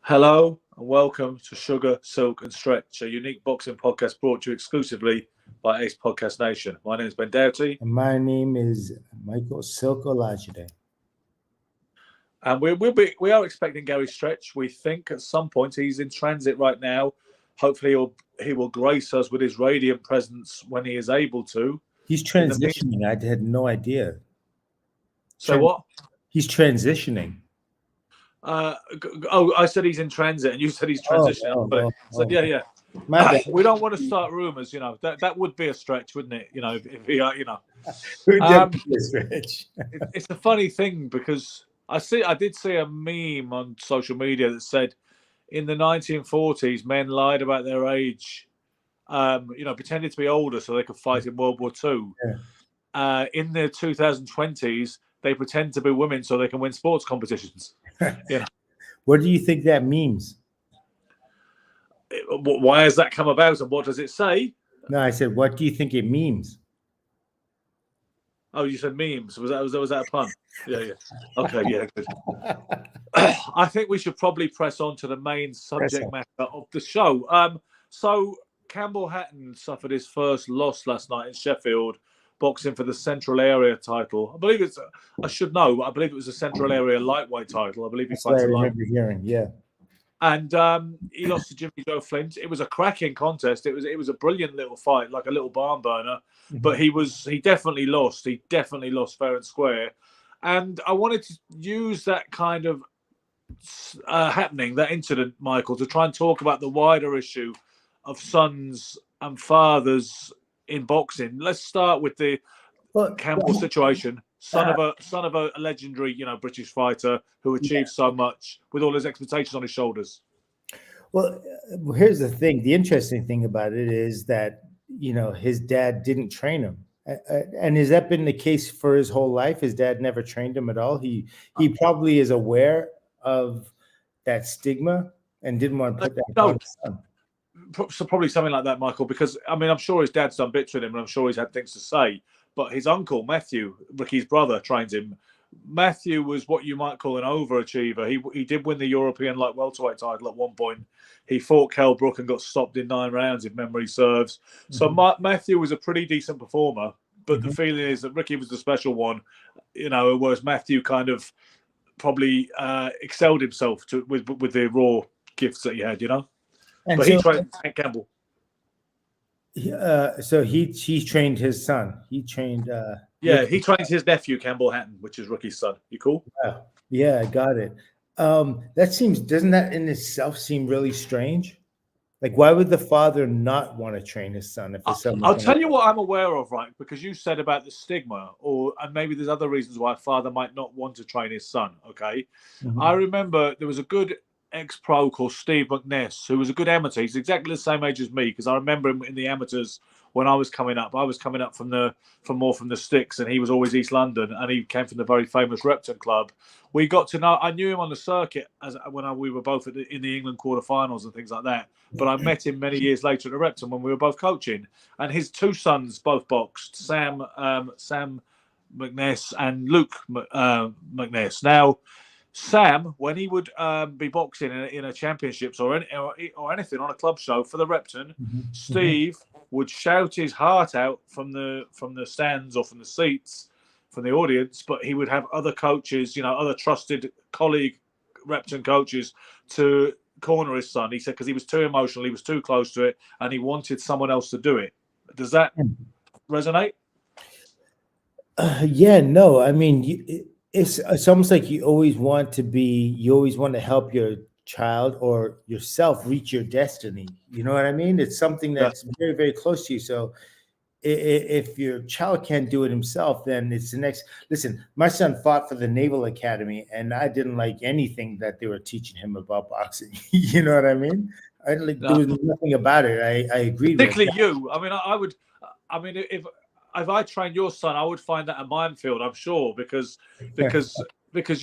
Hello and welcome to Sugar, Silk and Stretch, a unique boxing podcast brought to you exclusively by Ace Podcast Nation. My name is Ben Doughty. And my name is Michael Silk Olajide. And we are expecting Gary Stretch. We think at some point he's in transit right now. Hopefully he will grace us with his radiant presence when he is able to. He's transitioning. I had no idea. So what? He's transitioning. I said he's in transit, and you said he's transitioning. Yeah. We don't want to start rumors. You know that would be a stretch, wouldn't it? You know, if he, it's a funny thing because I did see a meme on social media that said in the 1940s men lied about their age, pretended to be older so they could fight in World War II. Yeah. In the 2020s, they pretend to be women so they can win sports competitions. Yeah. What do you think that means? Why has that come about, and what does it say? No, I said, what do you think it means? Oh, you said memes. Was that a pun? Yeah. Okay, yeah, good. I think we should probably press on to the main subject matter of the show. So Campbell Hatton suffered his first loss last night in Sheffield, boxing for the Central Area title. I believe I should know, but I believe it was a Central Area lightweight title. I believe he fights a remember hearing, yeah. And he lost to Jimmy Joe Flint. It was a cracking contest. It was a brilliant little fight, like a little barn burner. Mm-hmm. But he definitely lost. He definitely lost fair and square. And I wanted to use that kind of happening, that incident, Michael, to try and talk about the wider issue of sons and fathers in boxing. Let's start with the Campbell situation. Son of a legendary, British fighter who achieved so much with all his expectations on his shoulders. Well, here's the thing. The interesting thing about it is that, his dad didn't train him. And has that been the case for his whole life? His dad never trained him at all. He probably is aware of that stigma and didn't want to put that on his son. So probably something like that, Michael, because I'm sure his dad's done bits with him and I'm sure he's had things to say. But his uncle, Matthew, Ricky's brother, trains him. Matthew was what you might call an overachiever. He did win the European light welterweight title at one point. He fought Kell Brook and got stopped in 9 rounds, if memory serves. Mm-hmm. So Matthew was a pretty decent performer. But the feeling is that Ricky was the special one, whereas Matthew kind of probably excelled himself with the raw gifts that he had, And he trained Hank Campbell. So he trained his son. He trained. He trained his nephew Campbell Hatton, which is Ricky's son. You cool? Yeah, I got it. Doesn't that in itself seem really strange? Like, why would the father not want to train his son if his son? I'll tell you what I'm aware of, right? Because you said about the stigma, and maybe there's other reasons why a father might not want to train his son. Okay, mm-hmm. I remember there was a good ex-pro called Steve McNess, who was a good amateur. He's exactly the same age as me because I remember him in the amateurs when I was coming up. I was coming up from the sticks, and he was always East London, and he came from the very famous Repton Club. We got to know. I knew him on the circuit we were both in the England quarterfinals and things like that. But I met him many years later at the Repton when we were both coaching, and his 2 sons both boxed, Sam McNess and Luke McNess. Now, Sam, when he would be boxing in a championships or anything on a club show for the Repton, mm-hmm. Steve would shout his heart out from the stands or from the seats, from the audience, but he would have other coaches, other trusted colleague Repton coaches to corner his son. He said because he was too emotional, he was too close to it, and he wanted someone else to do it. Does that resonate? Yeah, no. I mean, it's almost like you always want to help your child or yourself reach your destiny. You know what I mean? It's something that's very, very close to you. So if your child can't do it himself, then it's the next. Listen, my son fought for the Naval Academy, and I didn't like anything that they were teaching him about boxing. You know what I mean? There was nothing about it. I agreed. Particularly you. I mean, I would. I mean, if I trained your son, I would find that a minefield. I'm sure because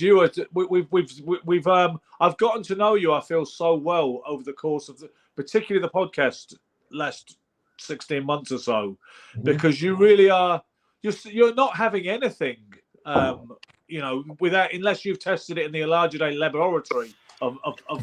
you are. We've I've gotten to know you. I feel so well over the course of particularly the podcast last 16 months or so, because you really are. You're not having anything. Without unless you've tested it in the Olajide laboratory. of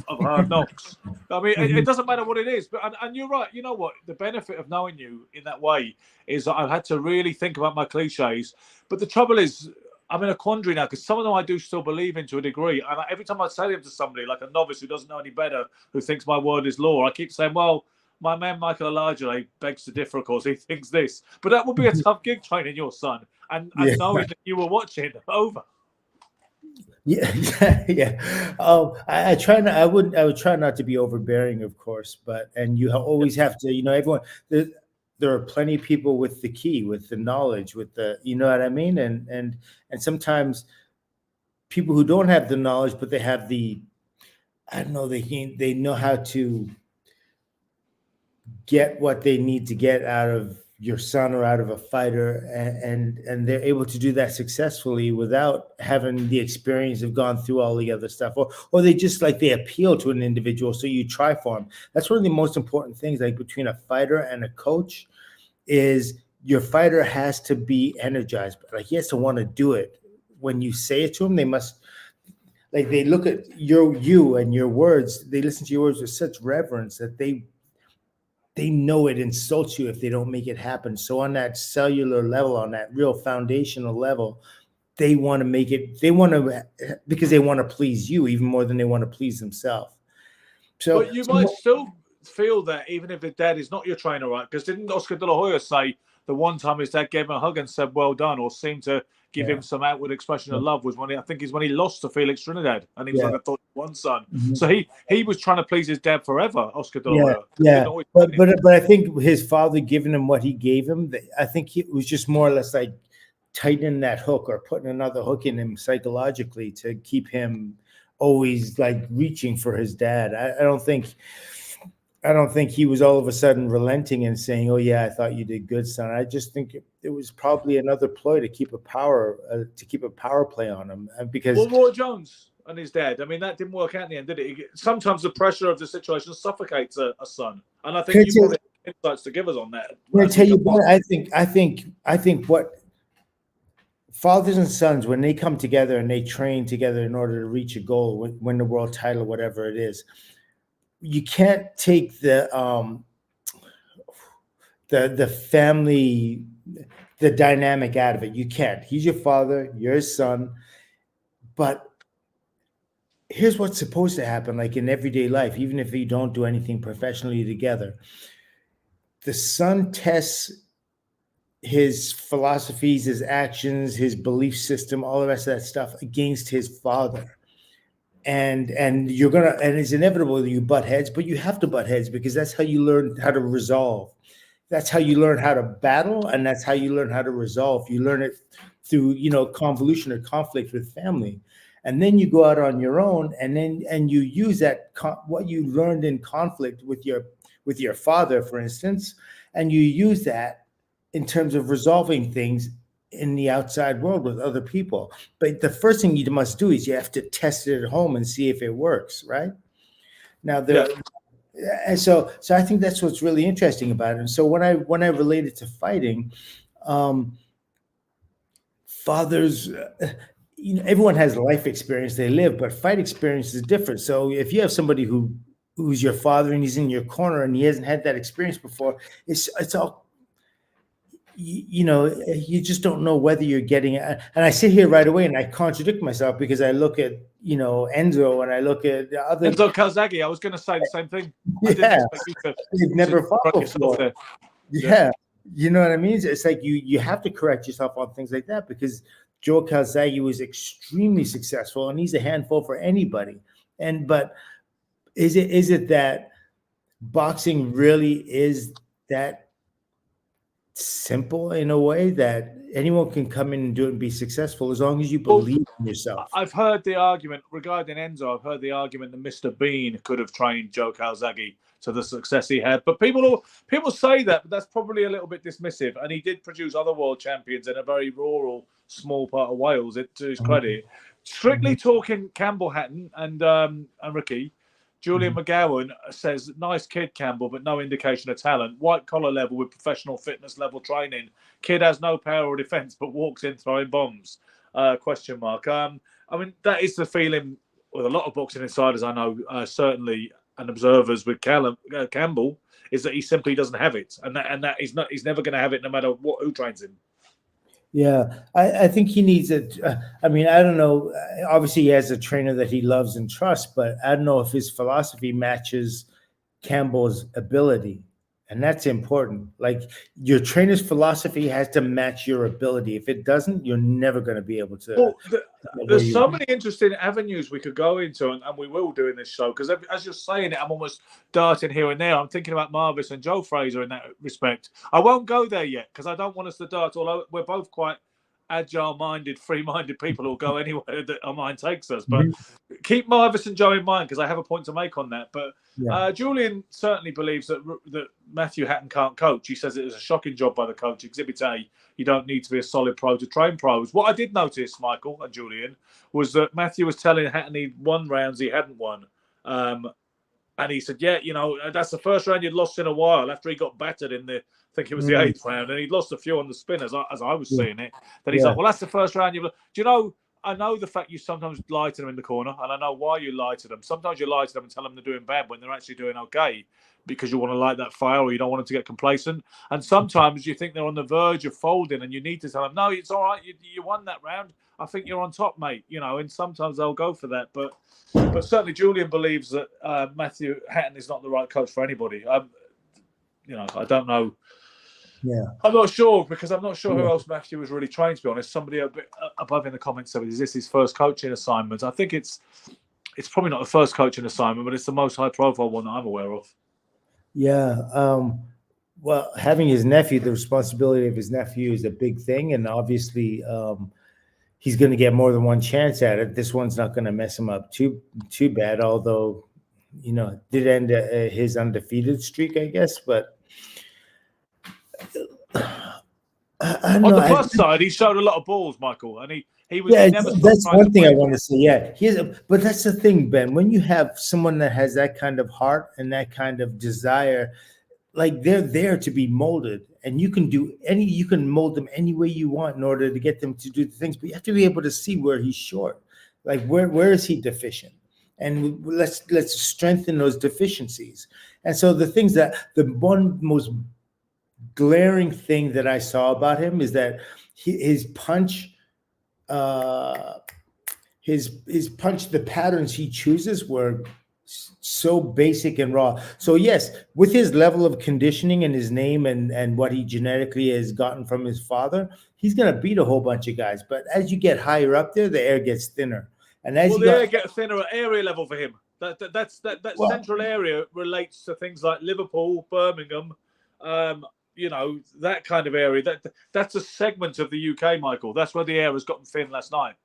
Hard Knocks. I mean, it doesn't matter what it is, but and you're right. You know what? The benefit of knowing you in that way is that I've had to really think about my cliches. But the trouble is, I'm in a quandary now because some of them I do still believe in to a degree. And every time I say them to somebody, like a novice who doesn't know any better, who thinks my word is law, I keep saying, well, my man Michael Elijah begs to differ, of course. He thinks this. But that would be a tough gig training your son and knowing that you were watching over. Yeah. I try not. I would try not to be overbearing, of course. And you always have to. Everyone. There are plenty of people with the key, with the knowledge, with the. You know what I mean? And sometimes people who don't have the knowledge, but they have the. I don't know. They know how to get what they need to get out of your son or out of a fighter, and they're able to do that successfully without having the experience of gone through all the other stuff, or they just they appeal to an individual, so you try for them. That's one of the most important things, between a fighter and a coach, is your fighter has to be energized, he has to want to do it. When you say it to him, they must they look at you and your words, they listen to your words with such reverence that they know it insults you if they don't make it happen. So on that cellular level, on that real foundational level, they want to make it, because they want to please you even more than they want to please themselves. But you might still feel that even if the dad is not your trainer, right? Because didn't Oscar De La Hoya say the one time his dad gave him a hug and said, well done, or seemed to give him some outward expression of love, was when he lost to Felix Trinidad, and he was like, I thought one son. Mm-hmm. So he was trying to please his dad forever, Oscar De La Hoya. Yeah. But I think his father giving him what he gave him, I think it was just more or less tightening that hook or putting another hook in him psychologically to keep him always reaching for his dad. I don't think he was all of a sudden relenting and saying, "Oh yeah, I thought you did good, son." I just think it was probably another ploy to keep a power play on him, because Roy Jones and his dad. I mean, that didn't work out in the end, did it? Sometimes the pressure of the situation suffocates a son, and I think you probably have insights to give us on that. I tell you what, I think what fathers and sons, when they come together and they train together in order to reach a goal, win the world title, whatever it is. You can't take the family, the dynamic out of it. You can't. He's your father, you're his son. But here's what's supposed to happen, in everyday life, even if you don't do anything professionally together. The son tests his philosophies, his actions, his belief system, all the rest of that stuff against his father. And it's inevitable that you butt heads, but you have to butt heads because that's how you learn how to resolve. That's how you learn how to battle, and that's how you learn how to resolve. You learn it through, convolution or conflict with family, and then you go out on your own, and you use that what you learned in conflict with your father, for instance, and you use that in terms of resolving things in the outside world with other people. But the first thing you must do is you have to test it at home and see if it works, right? Now, and so I think that's what's really interesting about it. And so when I relate it to fighting, fathers, everyone has life experience they live, but fight experience is different. So if you have somebody who's your father and he's in your corner and he hasn't had that experience before, it's all, you just don't know whether you're getting it. And I sit here right away and I contradict myself because I look at, Enzo, and I look at other Enzo Calzaghe. I was going to say the same thing. Yeah, you've never fought before. Yeah, you know what I mean. It's you have to correct yourself on things like that because Joe Calzaghe was extremely successful and he's a handful for anybody. But is it that boxing really is that simple in a way that anyone can come in and do it and be successful as long as you believe in yourself? I've heard the argument regarding Enzo. I've heard the argument that Mr. Bean could have trained Joe Calzaghe to the success he had. But people say that, but that's probably a little bit dismissive. And he did produce other world champions in a very rural, small part of Wales, to his credit. Strictly talking Campbell Hatton and Ricky, Julian McGowan says, nice kid, Campbell, but no indication of talent. White collar level with professional fitness level training. Kid has no power or defense, but walks in throwing bombs. Question mark. I mean, that is the feeling with a lot of boxing insiders I know, certainly, and observers with Campbell, is that he simply doesn't have it, and that he's never going to have it no matter who trains him. Yeah, I think he needs it. I mean, I don't know. Obviously, he has a trainer that he loves and trusts, but I don't know if his philosophy matches Campbell's ability. And that's important. Like, your trainer's philosophy has to match your ability. If it doesn't, you're never going to be able to. Well, there's so many interesting avenues we could go into, and we will do in this show. Because as you're saying it, I'm almost darting here and there. I'm thinking about Marvis and Joe Frazier in that respect. I won't go there yet because I don't want us to dart. Although we're both quite agile-minded, free-minded people who'll go anywhere that our mind takes us. But keep Marvis and Joe in mind because I have a point to make on that. But Julian certainly believes that Matthew Hatton can't coach. He says it was a shocking job by the coach. Exhibit A, you don't need to be a solid pro to train pros. What I did notice, Michael and Julian, was that Matthew was telling Hatton he'd won rounds he hadn't won. And he said, yeah, that's the first round you'd lost in a while after he got battered in I think it was the 8th round, and he'd lost a few on the spin as I was seeing it. Then he's like, well, that's the first round you've lost. Do you know, I know the fact you sometimes lie to them in the corner, and I know why you lie to them. Sometimes you lie to them and tell them they're doing bad when they're actually doing okay because you want to light that fire or you don't want them to get complacent. And sometimes you think they're on the verge of folding and you need to tell them, no, it's all right. You won that round. I think you're on top, mate. And sometimes they'll go for that. But certainly Julian believes that Matthew Hatton is not the right coach for anybody. I don't know. Yeah, I'm not sure because I'm not sure who else Matthew was really trained, to be honest. Somebody a bit above in the comments said, is this his first coaching assignment? I think it's probably not the first coaching assignment, but it's the most high-profile one that I'm aware of. Yeah. Well, having his nephew, the responsibility of his nephew is a big thing. And obviously he's going to get more than one chance at it. This one's not going to mess him up too bad, although, did end his undefeated streak, I guess. But on the plus side, he showed a lot of balls, Michael, and he was. Yeah, never that's one thing I want to say. Yeah, but that's the thing, Ben. When you have someone that has that kind of heart and that kind of desire, like they're there to be molded, and you can mold them any way you want in order to get them to do the things. But you have to be able to see where he's short, like where is he deficient, and let's strengthen those deficiencies. And so the things that the one most glaring thing that I saw about him is that his punch, the patterns he chooses were so basic and raw. So yes, with his level of conditioning and his name and what he genetically has gotten from his father, he's going to beat a whole bunch of guys. But as you get higher up there, the air gets thinner. And as the air gets thinner at area level for him. That central area relates to things like Liverpool, Birmingham, that kind of area. That's a segment of the UK, Michael. That's where the air has gotten thin last night.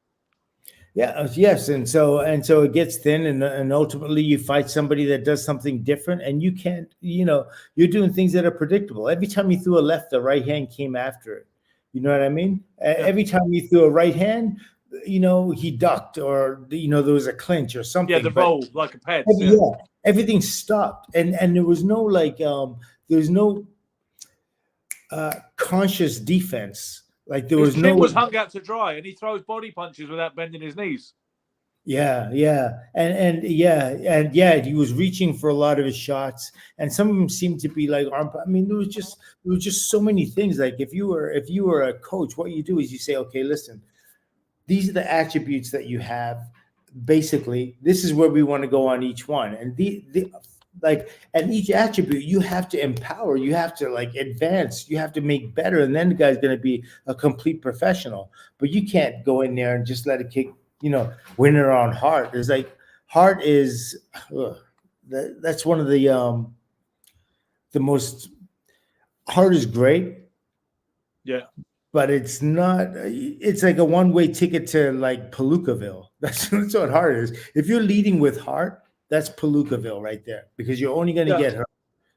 Yeah. Yes. And so it gets thin, and ultimately you fight somebody that does something different, and you can't. You're doing things that are predictable. Every time you threw a left, the right hand came after it. You know what I mean? Yeah. Every time you threw a right hand, he ducked, or there was a clinch or something. Yeah, the roll like a pet. Yeah, everything stopped, and there was no there's no conscious defense. Like there was no. Was hung out to dry, and he throws body punches without bending his knees. Yeah, and he was reaching for a lot of his shots, and some of them seemed to be like arm. I mean, there was just so many things. Like if you were a coach, what you do is you say, okay, listen, these are the attributes that you have. Basically, this is where we want to go on each one, and and each attribute you have to empower, you have to advance, you have to make better, and then the guy's going to be a complete professional. But you can't go in there and just let it kick, winner on heart. There's heart is that's one of the most. Heart is great, yeah, but it's not. It's like a one-way ticket to Palookaville. That's what heart is. If you're leading with heart, that's Palookaville right there, because you're only going to get hurt.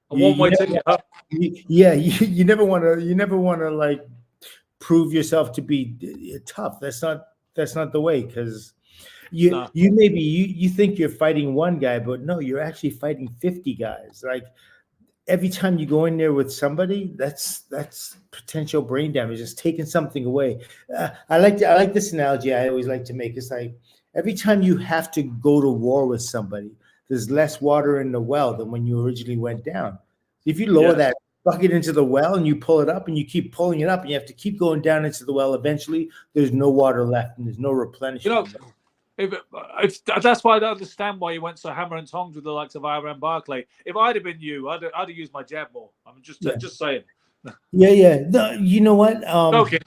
A one-way ticket. Yeah, you never want to prove yourself to be tough. That's not the way, because you think you're fighting one guy, but no, you're actually fighting 50 guys. Like every time you go in there with somebody, that's potential brain damage. Just taking something away. I like this analogy I always like to make. It's like every time you have to go to war with somebody, there's less water in the well than when you originally went down. If you lower that bucket into the well and you pull it up and you keep pulling it up and you have to keep going down into the well, eventually there's no water left and there's no replenishment. If that's why I don't understand why you went so hammer and tongs with the likes of Iran Barclay. If I'd have been you, I'd have used my jab more. I'm just saying. Yeah. No, you know what? Okay.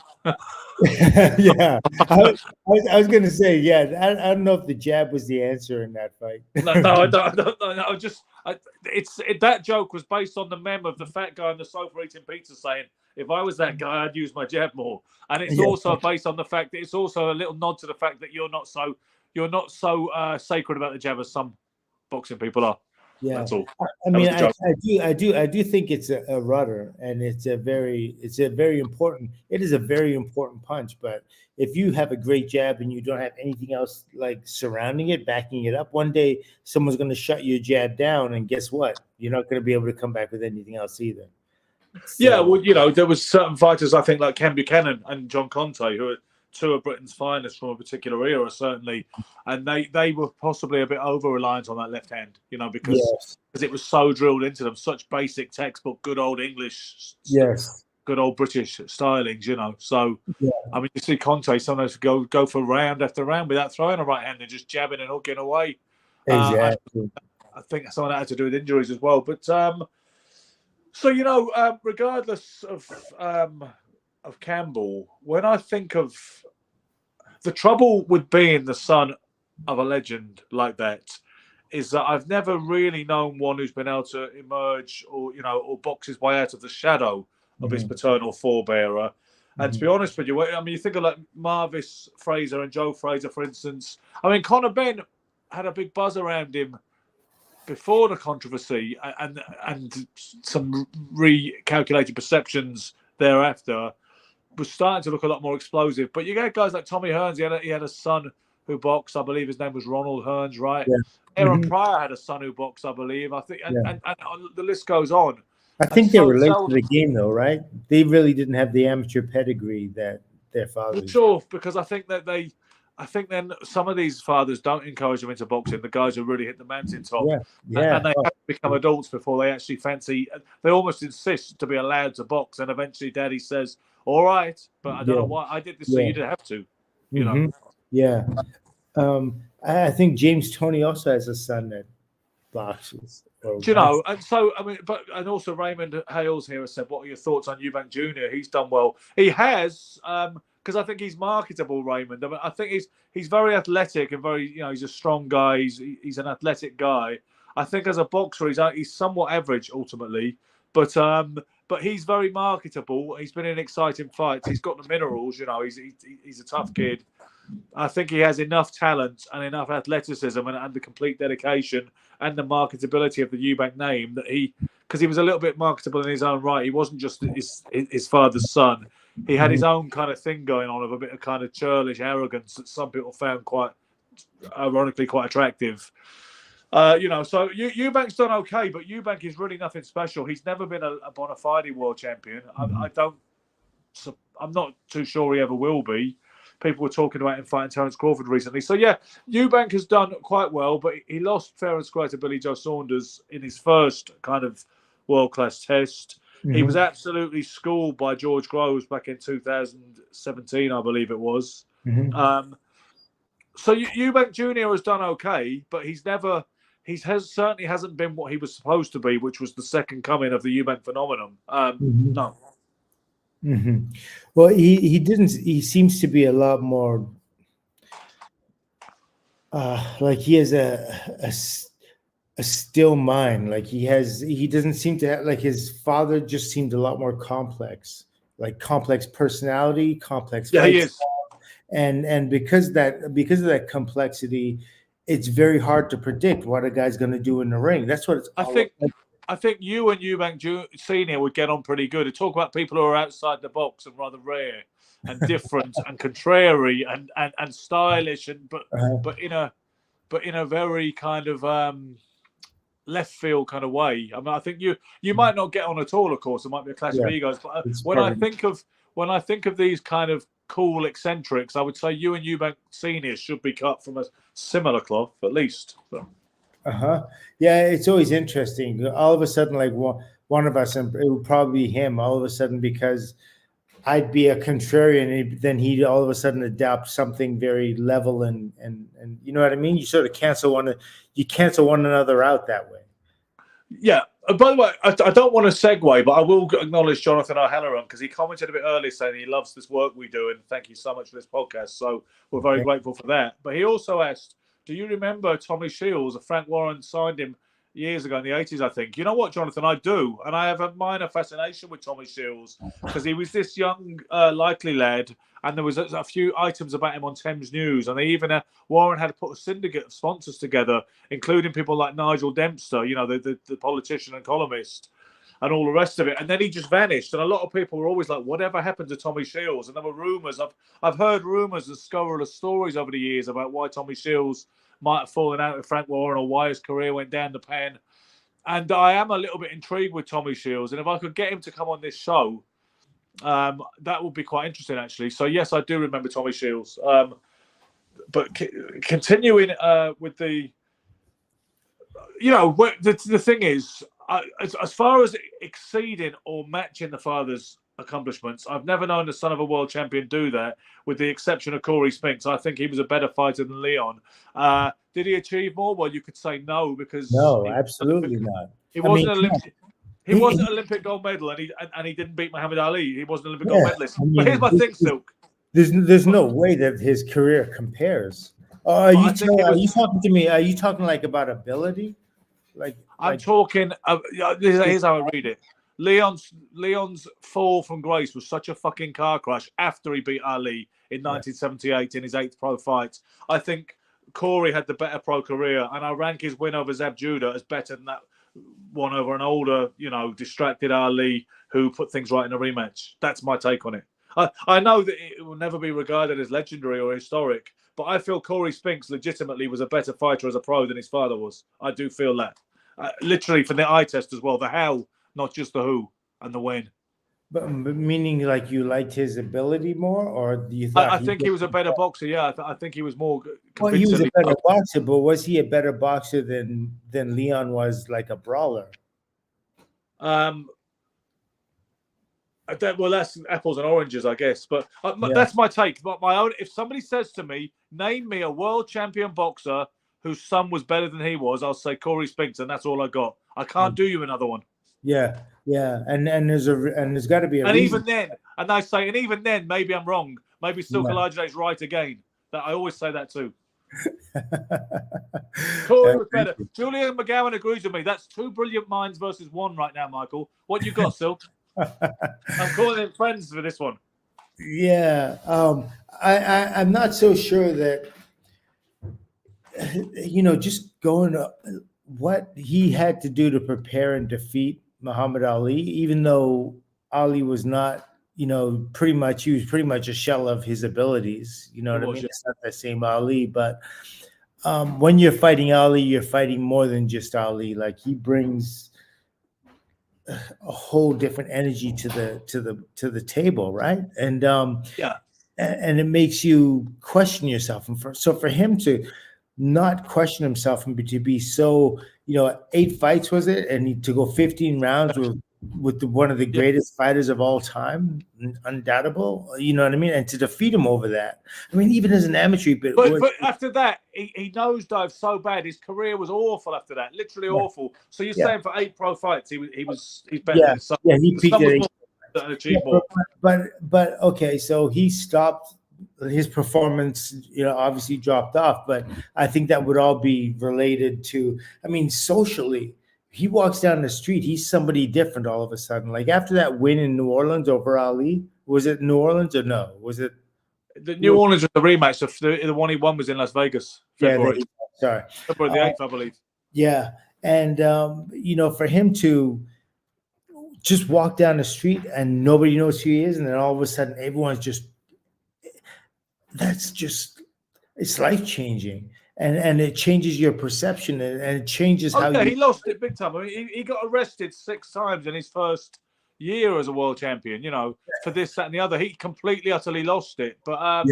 Yeah, I was going to say, I don't know if the jab was the answer in that fight. No, I don't know. That joke was based on the meme of the fat guy on the sofa eating pizza saying, if I was that guy, I'd use my jab more. And it's also based on the fact that it's also a little nod to the fact that you're not so sacred about the jab as some boxing people are. Yeah, that's all. I mean, I do think it's a rudder, and it's a very important. It is a very important punch. But if you have a great jab and you don't have anything else like surrounding it, backing it up, one day someone's going to shut your jab down, and guess what? You're not going to be able to come back with anything else either. So, well, there was certain fighters I think like Ken Buchanan and John Conte who are two of Britain's finest from a particular era, certainly, and they were possibly a bit over reliant on that left hand, because it was so drilled into them, such basic textbook, good old English, good old British stylings, So, I mean, you see Conte sometimes go for round after round without throwing a right hand and just jabbing and hooking away. Exactly. I think some of that had to do with injuries as well, but so regardless of Campbell, when I think of the trouble with being the son of a legend like that, is that I've never really known one who's been able to emerge or box his way out of the shadow of his paternal forebearer. And to be honest with you, I mean, you think of like Marvis Fraser and Joe Fraser, for instance. I mean, Conor Benn had a big buzz around him before the controversy and some recalculated perceptions thereafter. Was starting to look a lot more explosive, but you get guys like Tommy Hearns. He had a son who boxed. I believe his name was Ronald Hearns, right? Yeah. Aaron Pryor had a son who boxed, I believe. I think, and the list goes on. I think they were late to the game, though, right? They really didn't have the amateur pedigree that their fathers. Sure, because I think then some of these fathers don't encourage them into boxing. The guys who really hit the mountaintop, and they have to become adults before they actually fancy. They almost insist to be allowed to box, and eventually, Daddy says, "All right, but I don't know why I did this, so you didn't have to." Yeah. I think James Toney also has a son that boxes. And so I mean, and also Raymond Hales here has said, "What are your thoughts on Eubank Jr.? He's done well. He has." Because I think he's marketable, Raymond. I mean, I think he's very athletic and very, he's a strong guy. He's an athletic guy. I think as a boxer, he's somewhat average ultimately, but he's very marketable. He's been in exciting fights. He's got the minerals, he's a tough kid. I think he has enough talent and enough athleticism and the complete dedication and the marketability of the Eubank name that because he was a little bit marketable in his own right. He wasn't just his father's son. He had his own kind of thing going on of a bit of kind of churlish arrogance that some people found quite, ironically, quite attractive. So Eubank's done okay, but Eubank is really nothing special. He's never been a bona fide world champion. I'm not too sure he ever will be. People were talking about him fighting Terence Crawford recently. So, Eubank has done quite well, but he lost fair and square to Billy Joe Saunders in his first kind of world-class test. He was absolutely schooled by George Groves back in 2017, I believe it was. So Eubank Jr. has done okay, but certainly hasn't been what he was supposed to be, which was the second coming of the Eubank phenomenon. No. Well, he didn't. He seems to be a lot more like he has a still mind. Like he doesn't seem to have, like his father just seemed a lot more complex, like complex personality, complex. Yeah, he is. And because of that complexity, it's very hard to predict what a guy's going to do in the ring. That's what it's. I think you and Eubank Senior would get on pretty good. To talk about people who are outside the box and rather rare and different and contrary and stylish but in a very kind of left field kind of way. I mean, I think you might not get on at all. Of course, it might be a clash of egos. But when I think of when I think of these kind of cool eccentrics, I would say you and Eubank Senior should be cut from a similar cloth, at least. So. Yeah, it's always interesting. All of a sudden, like one of us, and it would probably be him. All of a sudden, because I'd be a contrarian, and then he'd all of a sudden adopt something very level and you know what I mean. You sort of cancel one another out that way. Yeah. By the way, I don't want to segue, but I will acknowledge Jonathan O'Halloran because he commented a bit earlier saying he loves this work we do and thank you so much for this podcast. So we're very grateful for that. But he also asked, do you remember Tommy Shields? Frank Warren signed him years ago in the 80s, I think. You know what, Jonathan? I do. And I have a minor fascination with Tommy Shields because he was this young, likely lad. And there was a few items about him on Thames News. And they even, Warren had to put a syndicate of sponsors together, including people like Nigel Dempster, you know, the politician and columnist, and all the rest of it. And then he just vanished. And a lot of people were always like, whatever happened to Tommy Shields? And there were rumours. I've heard rumours and scurrilous stories over the years about why Tommy Shields might have fallen out with Frank Warren or why his career went down the pan. And I am a little bit intrigued with Tommy Shields. And if I could get him to come on this show, that would be quite interesting, actually. So, yes, I do remember Tommy Shields. But continuing with the, you know, the thing is, as far as exceeding or matching the father's accomplishments, I've never known the son of a world champion do that, with the exception of Corey Spinks. I think he was a better fighter than Leon. Did he achieve more? Well, you could say no, because no, absolutely not. He wasn't Olympic. He wasn't Olympic gold medal, and he didn't beat Muhammad Ali. He wasn't Olympic gold medalist. But here's my thing, Silk. There's no way that his career compares. Are you talking to me? Are you talking like about ability? I'm talking. Here's how I read it. Leon's fall from grace was such a fucking car crash after he beat Ali in 1978 in his 8th pro fight. I think Corey had the better pro career, and I rank his win over Zab Judah as better than that one over an older, you know, distracted Ali who put things right in a rematch. That's my take on it. I know that it will never be regarded as legendary or historic, but I feel Corey Spinks legitimately was a better fighter as a pro than his father was. I do feel that. Literally from the eye test as well, the how, not just the who and the when. But meaning, like, you liked his ability more, or do you think? I think he was a better boxer. Yeah, I think he was more. Well, he was a better boxer, but was he a better boxer than Leon was, like a brawler? Well, that's apples and oranges, I guess. But that's my take. But my own. If somebody says to me, "Name me a world champion boxer whose son was better than he was," I'll say Corey Spinks, and that's all I got. I can't do you another one. Yeah, and there's got to be a and reason. Even then, maybe I'm wrong. Maybe Silk Alajade's right again. That I always say that too. Corey was better. Julian McGowan agrees with me. That's 2 brilliant minds versus 1 right now, Michael. What you got, Silk? I'm calling in friends for this one. Yeah, I'm not so sure that, you know, just going up, what he had to do to prepare and defeat Muhammad Ali, even though Ali was not, you know, he was pretty much a shell of his abilities. You know what I mean? It's not the same Ali, but when you're fighting Ali, you're fighting more than just Ali. Like, he brings a whole different energy to the table, right? And and it makes you question yourself. And for him to not question himself and to be so, you know, 8 fights was it, and to go 15 rounds with one of the greatest fighters of all time, undoubtable. You know what I mean? And to defeat him over that, I mean, even as an amateur, but after that, he nosedived so bad. His career was awful after that, literally awful. So you're saying for 8 pro fights, he's better than some. Yeah, he peaked at 8. But okay, so he stopped. His performance, you know, obviously dropped off, but I think that would all be related to, I mean, socially, he walks down the street, he's somebody different all of a sudden. Like, after that win in New Orleans over Ali, was it New Orleans or no? Was it the New Orleans was the rematch? The one he won was in Las Vegas. February. February the 8th, I believe. Yeah, and you know, for him to just walk down the street and nobody knows who he is, and then all of a sudden everyone's just. That's just, it's life-changing, and it changes your perception, and it changes how he lost it big time. I mean, he got arrested 6 times in his first year as a world champion, you know, for this, that, and the other. He completely, utterly lost it. But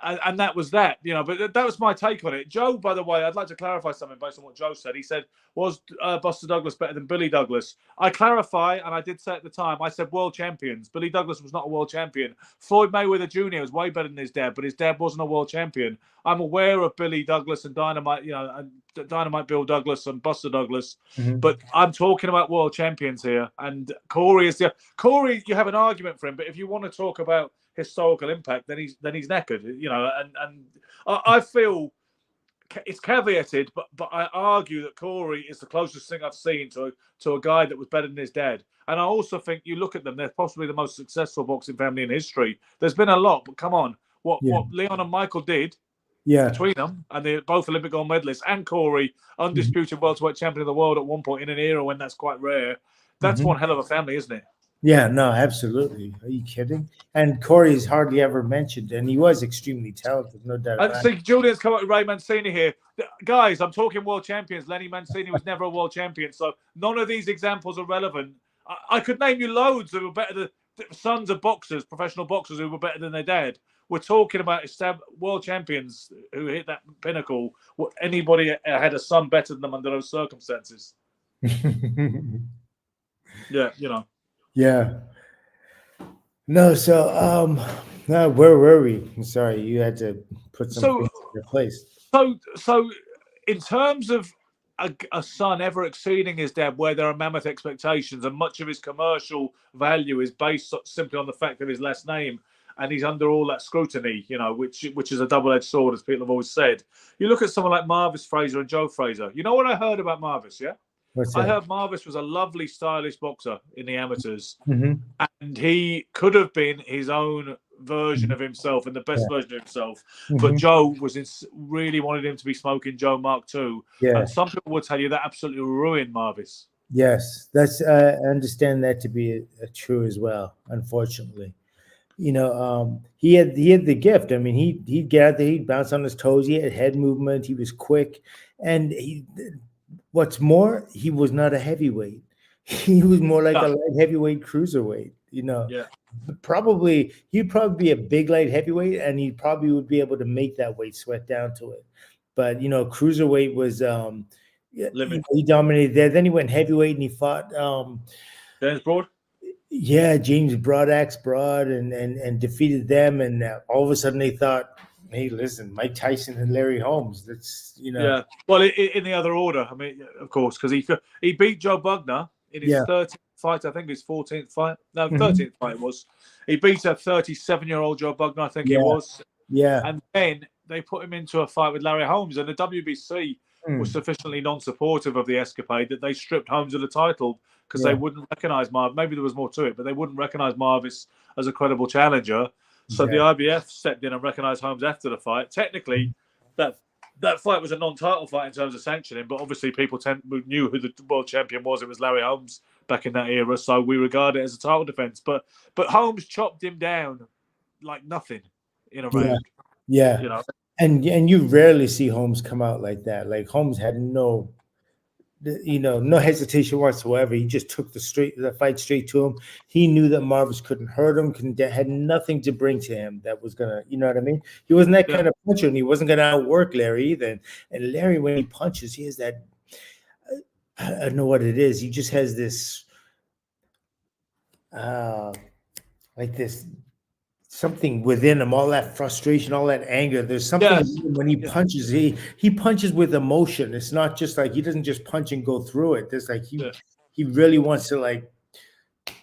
and that was that, you know. But that was my take on it. Joe, by the way, I'd like to clarify something based on what Joe said. He said, was Buster Douglas better than Billy Douglas? I clarify, and I did say at the time, I said world champions. Billy Douglas was not a world champion. Floyd Mayweather Jr. was way better than his dad, but his dad wasn't a world champion. I'm aware of Billy Douglas and Dynamite, you know, and Dynamite Bill Douglas and Buster Douglas, but I'm talking about world champions here. And Corey is Corey. You have an argument for him, but if you want to talk about historical impact, then he's knackered, you know. And I feel it's caveated, but I argue that Corey is the closest thing I've seen to a guy that was better than his dad. And I also think you look at them; they're possibly the most successful boxing family in history. There's been a lot, but come on, what Leon and Michael did. Between them, and they're both Olympic gold medalists, and Corey, undisputed welterweight champion of the world at one point in an era when that's quite rare. That's one hell of a family, isn't it? Yeah, no, absolutely. Are you kidding? And Corey is hardly ever mentioned, and he was extremely talented, no doubt. I think Julian's come up with Ray Mancini here. Guys, I'm talking world champions. Lenny Mancini was never a world champion, so none of these examples are relevant. I could name you loads who were better than sons of boxers, professional boxers who were better than their dad. We're talking about world champions who hit that pinnacle. Anybody had a son better than them under those circumstances? Yeah, you know. Yeah. No, so where were we? I'm sorry, you had to put some things in place. So in terms of a son ever exceeding his dad, where there are mammoth expectations, and much of his commercial value is based simply on the fact of his last name, and he's under all that scrutiny, you know, which is a double-edged sword, as people have always said. You look at someone like Marvis Fraser and Joe Fraser. You know what I heard about Marvis, yeah? I heard Marvis was a lovely, stylish boxer in the amateurs, and he could have been his own version of himself and the best version of himself. But Joe really wanted him to be smoking Joe Mark II. And some people would tell you that absolutely ruined Marvis. Yes, that's I understand that to be true as well, unfortunately. You know, he had the gift. I mean, he'd get out there, he'd bounce on his toes, he had head movement, he was quick, and what's more, he was not a heavyweight. He was more like a light heavyweight cruiserweight, you know. Yeah. He'd probably be a big light heavyweight, and he probably would be able to make that weight sweat down to it. But you know, cruiserweight was he dominated there. Then he went heavyweight and he fought James Broad. Yeah, James Broadaxe Broad, and defeated them, and all of a sudden they thought, hey, listen, Mike Tyson and Larry Holmes. That's, you know. Yeah. Well, in the other order, I mean, of course, because he beat Joe Bugner in his 13th fight. I think his 14th fight. No, 13th fight it was. He beat a 37-year-old Joe Bugner, I think it was. Yeah. And then they put him into a fight with Larry Holmes, and the WBC was sufficiently non-supportive of the escapade that they stripped Holmes of the title because they wouldn't recognize Marvis. Maybe there was more to it, but they wouldn't recognize Marvis as a credible challenger. So the IBF stepped in and recognized Holmes after the fight. Technically, that fight was a non-title fight in terms of sanctioning, but obviously people knew who the world champion was. It was Larry Holmes back in that era, so we regard it as a title defense. But Holmes chopped him down like nothing in a round. Yeah. You know? And you rarely see Holmes come out like that. Like Holmes had no hesitation whatsoever. He just took the fight straight to him. He knew that Marvis couldn't hurt him, had nothing to bring to him that was gonna, you know what I mean? He wasn't that kind of puncher, and he wasn't gonna outwork Larry either. And Larry, when he punches, he has that. I don't know what it is. He just has this, like this. Something within him, all that frustration, all that anger. There's something when he punches, he punches with emotion. It's not just like he doesn't just punch and go through it. There's like he really wants to like.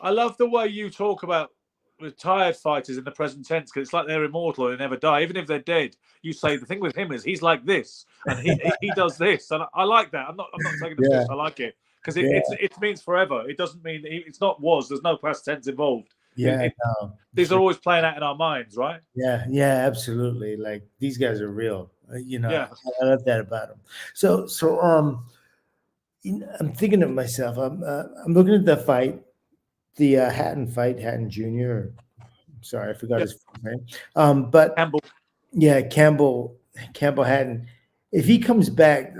I love the way you talk about retired fighters in the present tense, because it's like they're immortal and they never die. Even if they're dead, you say the thing with him is he's like this and he does this, and I like that. I'm not taking the piss. I like it because it means forever. It doesn't mean it's not was. There's no past tense involved. These are always playing out in our minds, right? Yeah, absolutely. Like these guys are real. You know, I love that about them. So I'm thinking to myself, I'm looking at the fight, the Hatton fight, Hatton Jr. Sorry, I forgot his name. But Campbell. Yeah, Campbell Hatton. If he comes back,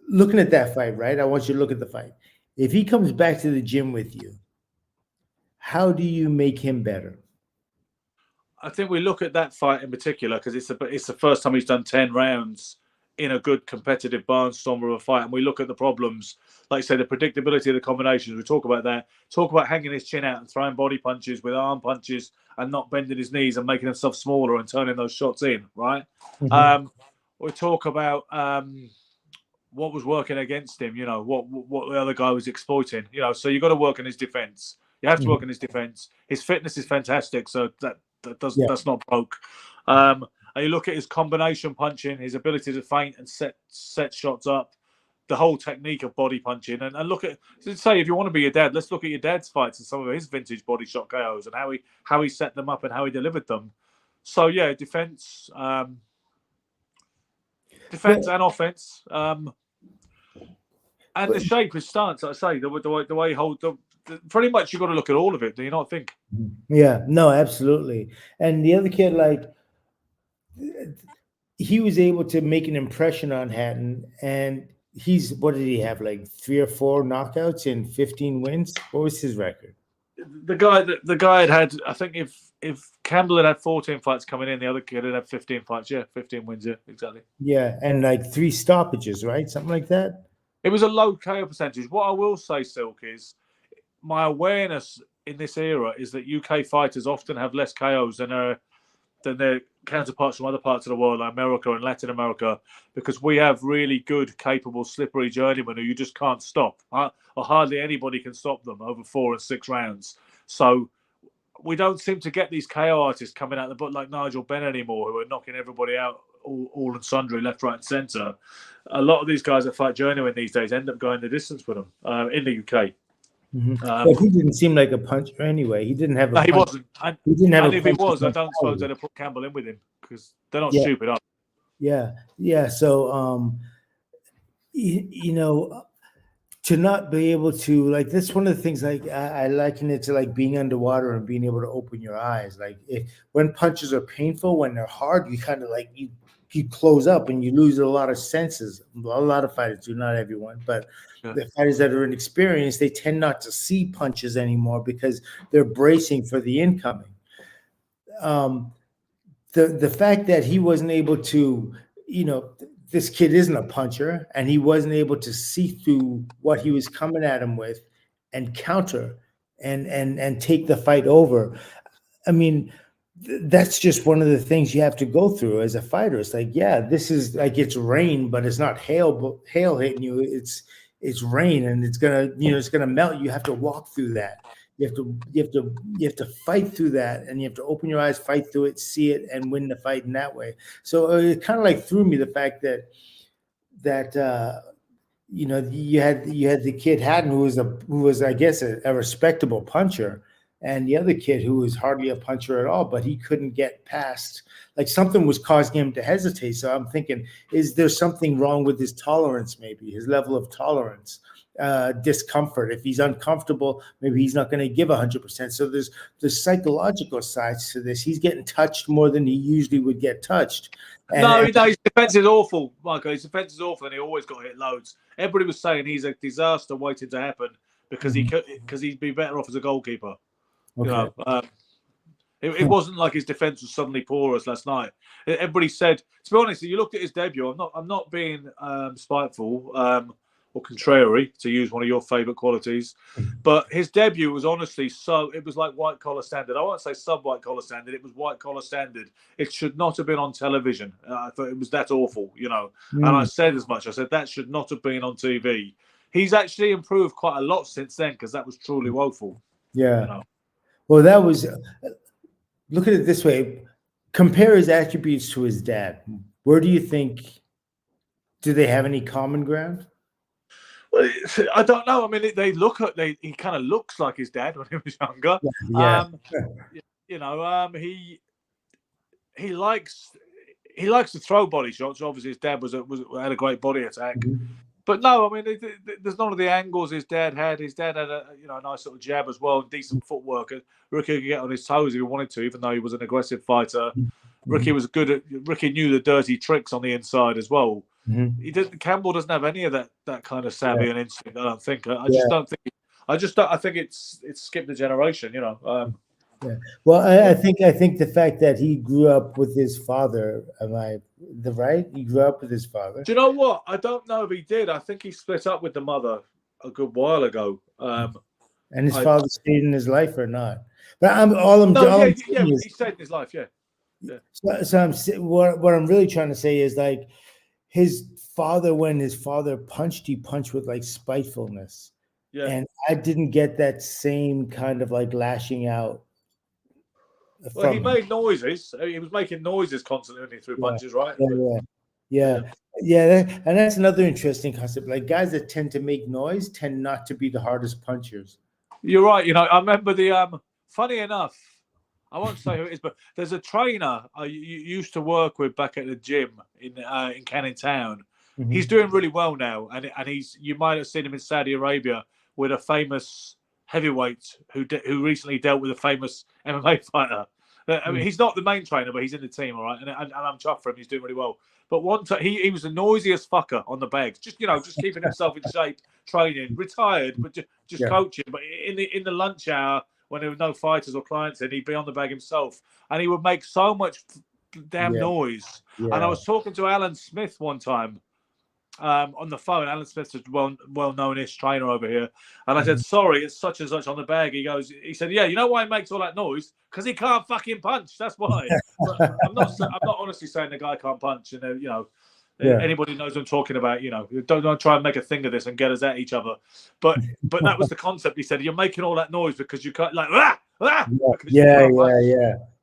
looking at that fight, right? I want you to look at the fight. If he comes back to the gym with you, how do you make him better? I think we look at that fight in particular because it's the first time he's done 10 rounds in a good competitive barnstormer of a fight, and we look at the problems, like you say, the predictability of the combinations. We talk about that. Talk about hanging his chin out and throwing body punches with arm punches and not bending his knees and making himself smaller and turning those shots in. Right. Mm-hmm. We talk about what was working against him. You know what the other guy was exploiting. You know, so you got to work on his defense. You have to work on his defense. His fitness is fantastic, so that's not broke. And you look at his combination punching, his ability to feint and set shots up, the whole technique of body punching, and look at, say, if you want to be your dad, let's look at your dad's fights and some of his vintage body shot KOs and how he set them up and how he delivered them. So yeah, defense and offense, and the shape, his stance. Like I say the way he holds pretty much you got to look at all of it. Do you not think? Yeah, no, absolutely. And the other kid, like, he was able to make an impression on Hatton, and what did he have, like 3 or 4 knockouts and 15 wins? What was his record? The guy had I think if Campbell had 14 fights coming in, the other kid had 15 fights. Yeah, 15 wins. Yeah, exactly. Yeah, and like 3 stoppages, right? Something like that. It was a low KO percentage. What I will say, Silk, is my awareness in this era is that UK fighters often have less KOs than their counterparts from other parts of the world, like America and Latin America, because we have really good, capable, slippery journeymen who you just can't stop. Or hardly anybody can stop them over 4 and 6 rounds. So we don't seem to get these KO artists coming out the butt like Nigel Benn anymore, who are knocking everybody out all and sundry, left, right, and centre. A lot of these guys that fight journeymen these days end up going the distance with them in the UK. But he didn't seem like a puncher anyway. He didn't have a. No, he wasn't. He didn't have. And if he was, I don't suppose they'd have put Campbell in with him because they're not stupid, are they? Yeah. So, you know, to not be able to, like, that's one of the things. Like, I liken it to like being underwater and being able to open your eyes. Like, when punches are painful, when they're hard, you kind of like you close up and you lose a lot of senses. A lot of fighters do, not everyone, but the fighters that are inexperienced, they tend not to see punches anymore because they're bracing for the incoming. The fact that he wasn't able to, you know, this kid isn't a puncher, and he wasn't able to see through what he was coming at him with and counter and take the fight over. I mean, that's just one of the things you have to go through as a fighter. It's like, yeah, this is like, it's rain, but it's not hail hitting you. It's rain, and it's gonna melt. You have to walk through that. You have to fight through that, and you have to open your eyes, fight through it, see it, and win the fight in that way. So it kind of like threw me the fact that you know, you had the kid Hatton who was I guess a respectable puncher, and the other kid who was hardly a puncher at all, but he couldn't get past, like, something was causing him to hesitate. So I'm thinking, is there something wrong with his tolerance, maybe his level of tolerance, discomfort? If he's uncomfortable, maybe he's not going to give 100%. So there's psychological sides to this. He's getting touched more than he usually would get touched. No, his defense is awful, Michael. His defense is awful, and he always got hit loads. Everybody was saying he's a disaster waiting to happen because he'd be better off as a goalkeeper. Okay. You know, it wasn't like his defense was suddenly porous last night. Everybody said, to be honest, you looked at his debut. I'm not being spiteful or contrary, to use one of your favourite qualities, but his debut was honestly it was like white collar standard. I won't say sub white collar standard. It was white collar standard. It should not have been on television. I thought it was that awful, you know. And I said as much. I said that should not have been on TV. He's actually improved quite a lot since then, because that was truly woeful. Yeah. You know? Well, that was, look at it this way. Compare his attributes to his dad. Where do you think, do they have any common ground? Well, I don't know. I mean, he kind of looks like his dad when he was younger. Yeah. You know, he likes to throw body shots. Obviously, his dad had a great body attack. But no, I mean, there's none of the angles his dad had. His dad had a nice little jab as well, decent footwork. Ricky could get on his toes if he wanted to, even though he was an aggressive fighter. Ricky was good Ricky knew the dirty tricks on the inside as well. Campbell doesn't have any of that kind of savvy and instinct. I don't think. I just don't. I think it's skipped a generation. Yeah. Well, I think the fact that he grew up with his father. Am I right? He grew up with his father. Do you know what? I don't know if he did. I think he split up with the mother a good while ago. And his father stayed in his life or not? But he stayed in his life. Yeah. So what I'm really trying to say is like his father, when his father punched, he punched with like spitefulness. Yeah. And I didn't get that same kind of like lashing out. Well, he made noises. He was making noises constantly when he threw punches, right? Yeah. And that's another interesting concept. Like guys that tend to make noise tend not to be the hardest punchers. You're right. I remember funny enough, I won't say who it is, but there's a trainer I used to work with back at the gym in Canning Town. Mm-hmm. He's doing really well now, and you might have seen him in Saudi Arabia with a famous heavyweight who recently dealt with a famous MMA fighter. I mean, he's not the main trainer, but he's in the team, all right. And I'm chuffed for him. He's doing really well. But one time he was the noisiest fucker on the bags, just keeping himself in shape, training, retired, but just coaching. But in the lunch hour, when there were no fighters or clients in, he'd be on the bag himself, and he would make so much damn noise. And I was talking to Alan Smith one time on the phone. Alan Smith's a well-known-ish trainer over here, and I said, "Sorry, it's such and such on the bag." He said, "Yeah, you know why he makes all that noise? Because he can't fucking punch. That's why." I'm not honestly saying the guy can't punch, and anybody knows what I'm talking about. Don't try and make a thing of this and get us at each other. But that was the concept. He said, "You're making all that noise because you can't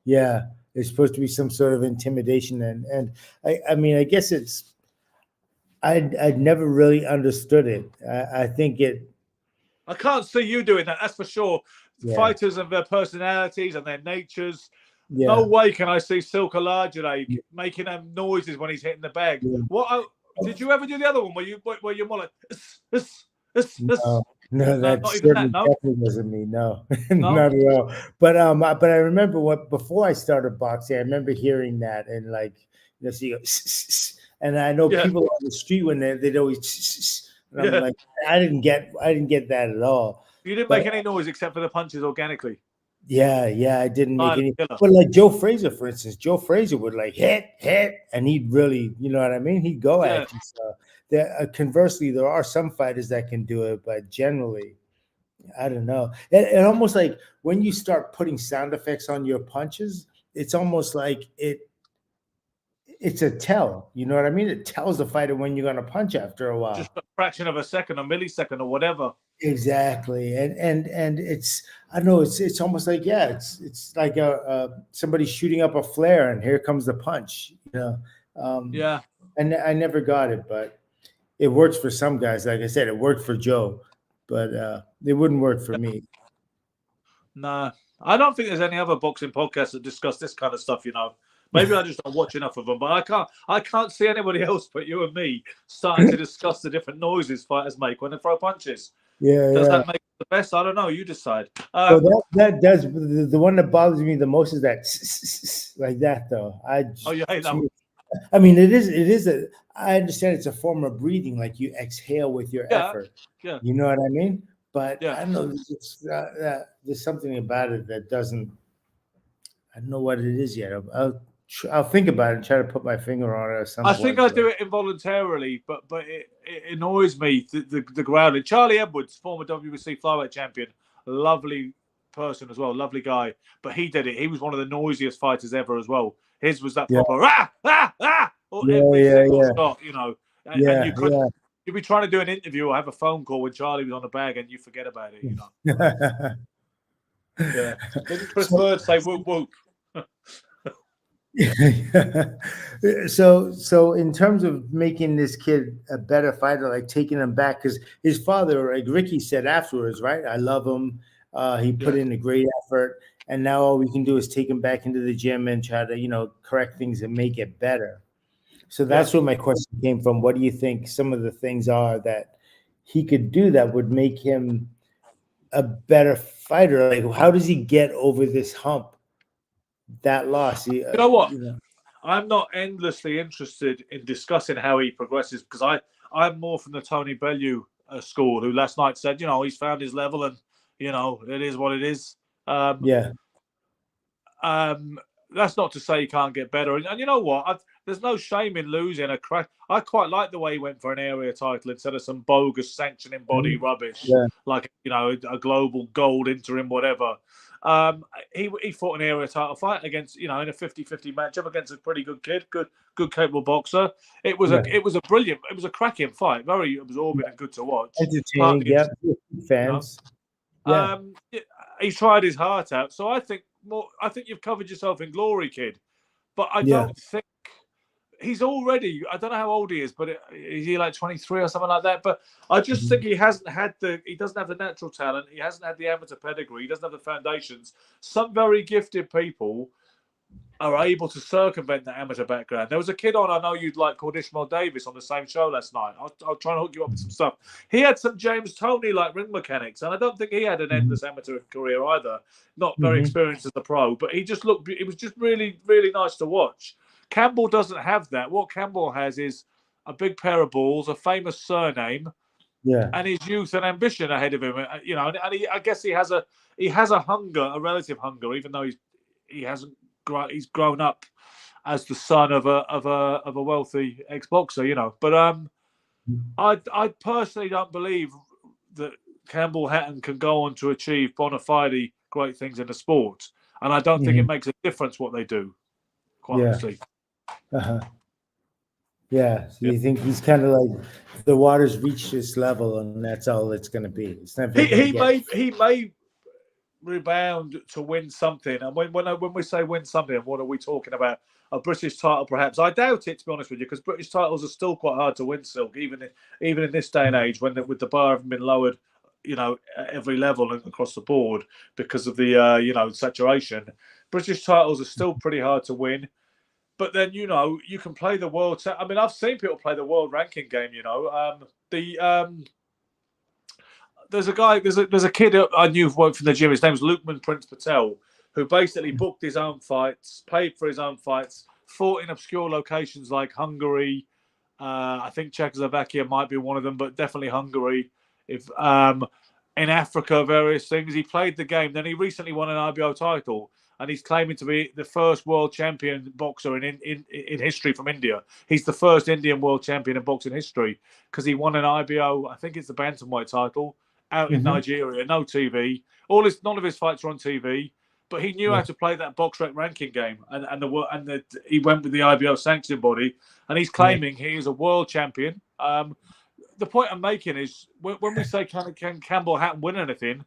Yeah. It's supposed to be some sort of intimidation, and I mean, I guess it's. I'd never really understood it. I think it. I can't see you doing that. That's for sure. Yeah. Fighters and their personalities and their natures. Yeah. No way can I see Silk Alajare making them noises when he's hitting the bag. Yeah. Did you ever do the other one where you're more like No, that definitely wasn't me. No, not at all. But I remember before I started boxing, I remember hearing that and like so you go, and I know people on the street when they'd always, and I'm like, I didn't get that at all. You didn't make any noise except for the punches organically. Yeah, I didn't make any. But like Joe Frazier, for instance, Joe Frazier would like hit, and he'd really, you know what I mean? He'd go at you. So conversely, there are some fighters that can do it, but generally, I don't know. And almost like when you start putting sound effects on your punches, it's almost like it's a tell, you know what I mean? It tells the fighter when you're going to punch after a while. Just a fraction of a second, a millisecond, or whatever. Exactly, and it's I don't know. It's almost like it's like somebody shooting up a flare, and here comes the punch. And I never got it, but it works for some guys. Like I said, it worked for Joe, but it wouldn't work for me. Nah, I don't think there's any other boxing podcasts that discuss this kind of stuff. Maybe I just don't watch enough of them, but I can't see anybody else but you and me starting to discuss the different noises fighters make when they throw punches. Does that make it the best? I don't know. You decide. So that does the one that bothers me the most is that like that though. You hate that one. I mean, it is I understand it's a form of breathing, like you exhale with your effort. Yeah. You know what I mean? But I don't know. There's something about it that doesn't. I don't know what it is yet. I'll think about it and try to put my finger on it or something. I think I do it involuntarily, but it annoys me, the growling. Charlie Edwards, former WBC flyweight champion, lovely person as well, lovely guy. But he did it. He was one of the noisiest fighters ever as well. His was that proper or every single shot, And you couldn't. You'd be trying to do an interview or have a phone call when Charlie was on the bag, and you forget about it. Yeah. Didn't Chris Bird say whoop whoop? So in terms of making this kid a better fighter, like taking him back, because his father, like Ricky said afterwards, right? I love him. He put in a great effort, and now all we can do is take him back into the gym and try to, correct things and make it better. So that's where my question came from. What do you think some of the things are that he could do that would make him a better fighter? Like, how does he get over this hump? That loss. You know what? I'm not endlessly interested in discussing how he progresses because I'm more from the Tony Bellew school, who last night said, he's found his level and it is what it is. Yeah. That's not to say he can't get better. And you know what? There's no shame in losing a crack. I quite like the way he went for an area title instead of some bogus sanctioning body rubbish, like a global gold interim, whatever. He fought an area title fight against, in a 50-50 matchup against a pretty good kid, good capable boxer. It was a cracking fight, very absorbing and good to watch. Entertaining, fans. He tried his heart out, so I think you've covered yourself in glory, kid. But I don't think he's already. I don't know how old he is, but is he like 23 or something like that? But I just think he doesn't have the natural talent. He hasn't had the amateur pedigree. He doesn't have the foundations. Some very gifted people are able to circumvent the amateur background. There was a kid on I know you'd like called Ishmael Davis on the same show last night. I'll try and hook you up with some stuff. He had some James Toney like ring mechanics, and I don't think he had an endless amateur career either. Not very experienced as a pro, but he just looked. It was just really, really nice to watch. Campbell doesn't have that. What Campbell has is a big pair of balls, a famous surname, and his youth and ambition ahead of him. And I guess he has a hunger, a relative hunger, even though he's grown up as the son of a wealthy ex-boxer, But I personally don't believe that Campbell Hatton can go on to achieve bona fide great things in the sport, and I don't think it makes a difference what they do. Quite honestly. Yeah. So you think he's kind of like the water's reached this level, and that's all it's going to be. It's never he may rebound to win something, and when we say win something, what are we talking about? A British title, perhaps? I doubt it, to be honest with you, because British titles are still quite hard to win, Silk, even in this day and age, with the bar having been lowered, at every level and across the board because of the saturation. British titles are still pretty hard to win. But then, you can play the world. I mean, I've seen people play the world ranking game. There's a guy. There's a kid I knew who worked from the gym. His name's Lukman Prince Patel, who basically booked his own fights, paid for his own fights, fought in obscure locations like Hungary. I think Czechoslovakia might be one of them, but definitely Hungary. If in Africa, various things. He played the game. Then he recently won an IBO title. And he's claiming to be the first world champion boxer in history from India. He's the first Indian world champion in boxing history because he won an IBO, I think it's the bantamweight title, out in Nigeria. No TV. None of his fights are on TV, but he knew how to play that BoxRec ranking game, and he went with the IBO sanctioning body, and he's claiming he is a world champion. The point I'm making is when we say can Campbell Hatton win anything,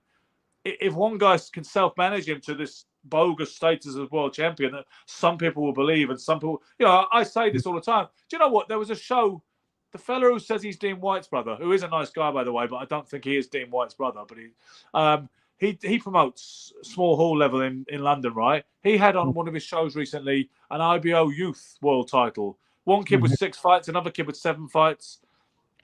if one guy can self-manage him to this bogus status as world champion that some people will believe, and some people, I say this all the time. Do you know what? There was a show, the fella who says he's Dean White's brother, who is a nice guy, by the way, but I don't think he is Dean White's brother, but he promotes small hall level in London, right? He had on one of his shows recently an IBO youth world title. One kid with 6 fights, another kid with 7 fights.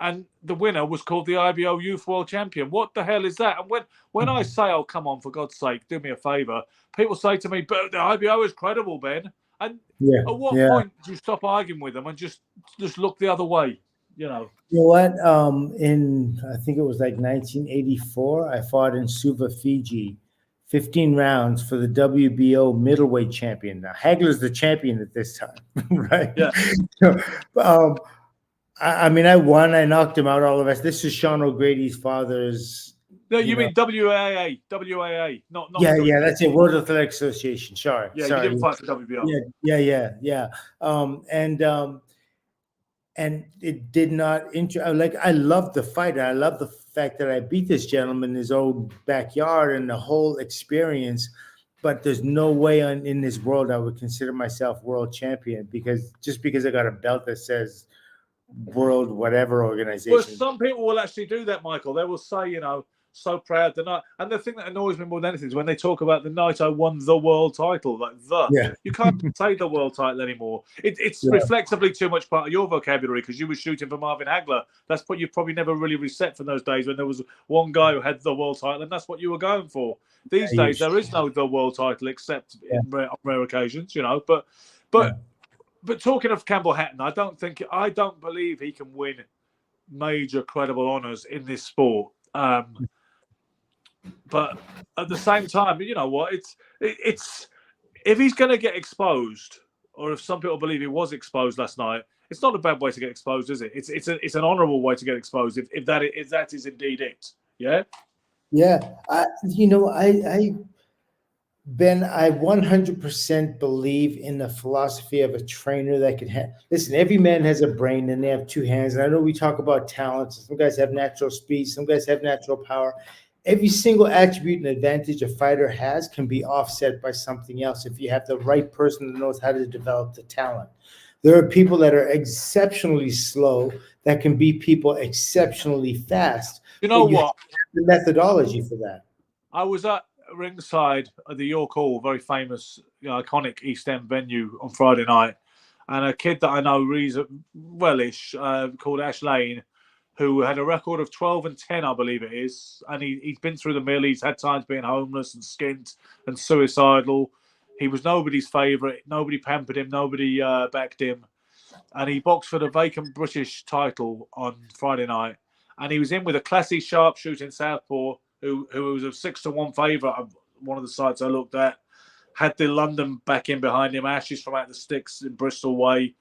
And the winner was called the IBO Youth World Champion. What the hell is that? And when I say, oh, come on, for God's sake, do me a favour, people say to me, but the IBO is credible, Ben. And at what point do you stop arguing with them and just look the other way? You know what? In, I think it was like 1984, I fought in Suva, Fiji, 15 rounds for the WBO middleweight champion. Now, Hagler's the champion at this time, right? Yeah. So, I mean, I won. I knocked him out. All of us. This is Sean O'Grady's father's. No, you mean WAA? WAA, not. Yeah, that's it. World Athletic Association. Sorry. Yeah, you didn't fight for WBO. Yeah. And it did not. I love the fight. I love the fact that I beat this gentleman in his own backyard and the whole experience. But there's no way in this world I would consider myself world champion because I got a belt that says world whatever organization. Well, some people will actually do that, Michael. They will say, so proud the night. And the thing that annoys me more than anything is when they talk about the night I won the world title, you can't say the world title anymore. It's reflexively too much part of your vocabulary because you were shooting for Marvin Hagler. That's what you probably never really reset from those days when there was one guy who had the world title and that's what you were going for. These days there is no the world title except in rare occasions, but but talking of Campbell Hatton, I don't believe he can win major credible honors in this sport. But at the same time, you know what? It's if he's going to get exposed, or if some people believe he was exposed last night, it's not a bad way to get exposed, is it? It's an honourable way to get exposed if that is indeed it. Yeah. Yeah. Ben, I 100% believe in the philosophy of a trainer that can listen. Every man has a brain and they have two hands. And I know we talk about talents. Some guys have natural speed. Some guys have natural power. Every single attribute and advantage a fighter has can be offset by something else if you have the right person that knows how to develop the talent. There are people that are exceptionally slow that can beat people exceptionally fast. You know what? The methodology for that. I was at ringside at the York Hall, very famous, iconic East End venue on Friday night, and a kid that I know wellish called Ash Lane, who had a record of 12-10, I believe it is, and he's been through the mill. He's had times being homeless and skint and suicidal. He was nobody's favourite. Nobody pampered him. Nobody backed him, and he boxed for the vacant British title on Friday night, and he was in with a classy sharpshooting southpaw who was a 6-1 favourite of one of the sites I looked at, had the London back in behind him. Ash is from out the sticks in Bristol way.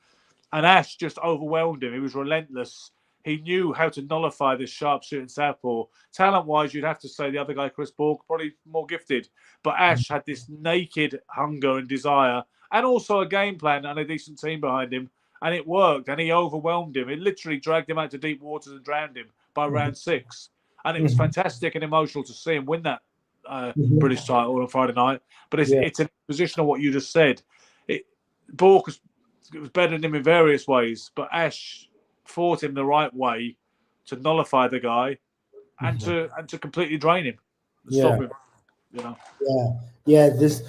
And Ash just overwhelmed him. He was relentless. He knew how to nullify this sharpshooting southpaw. Talent-wise, you'd have to say the other guy, Chris Borg, probably more gifted. But Ash had this naked hunger and desire, and also a game plan and a decent team behind him. And it worked, and he overwhelmed him. It literally dragged him out to deep waters and drowned him by round 6. And it was fantastic and emotional to see him win that British title on Friday night. But it's in a position of what you just said. Bork was better than him in various ways, but Ash fought him the right way to nullify the guy and to completely drain him, stop him. You know. Yeah. There's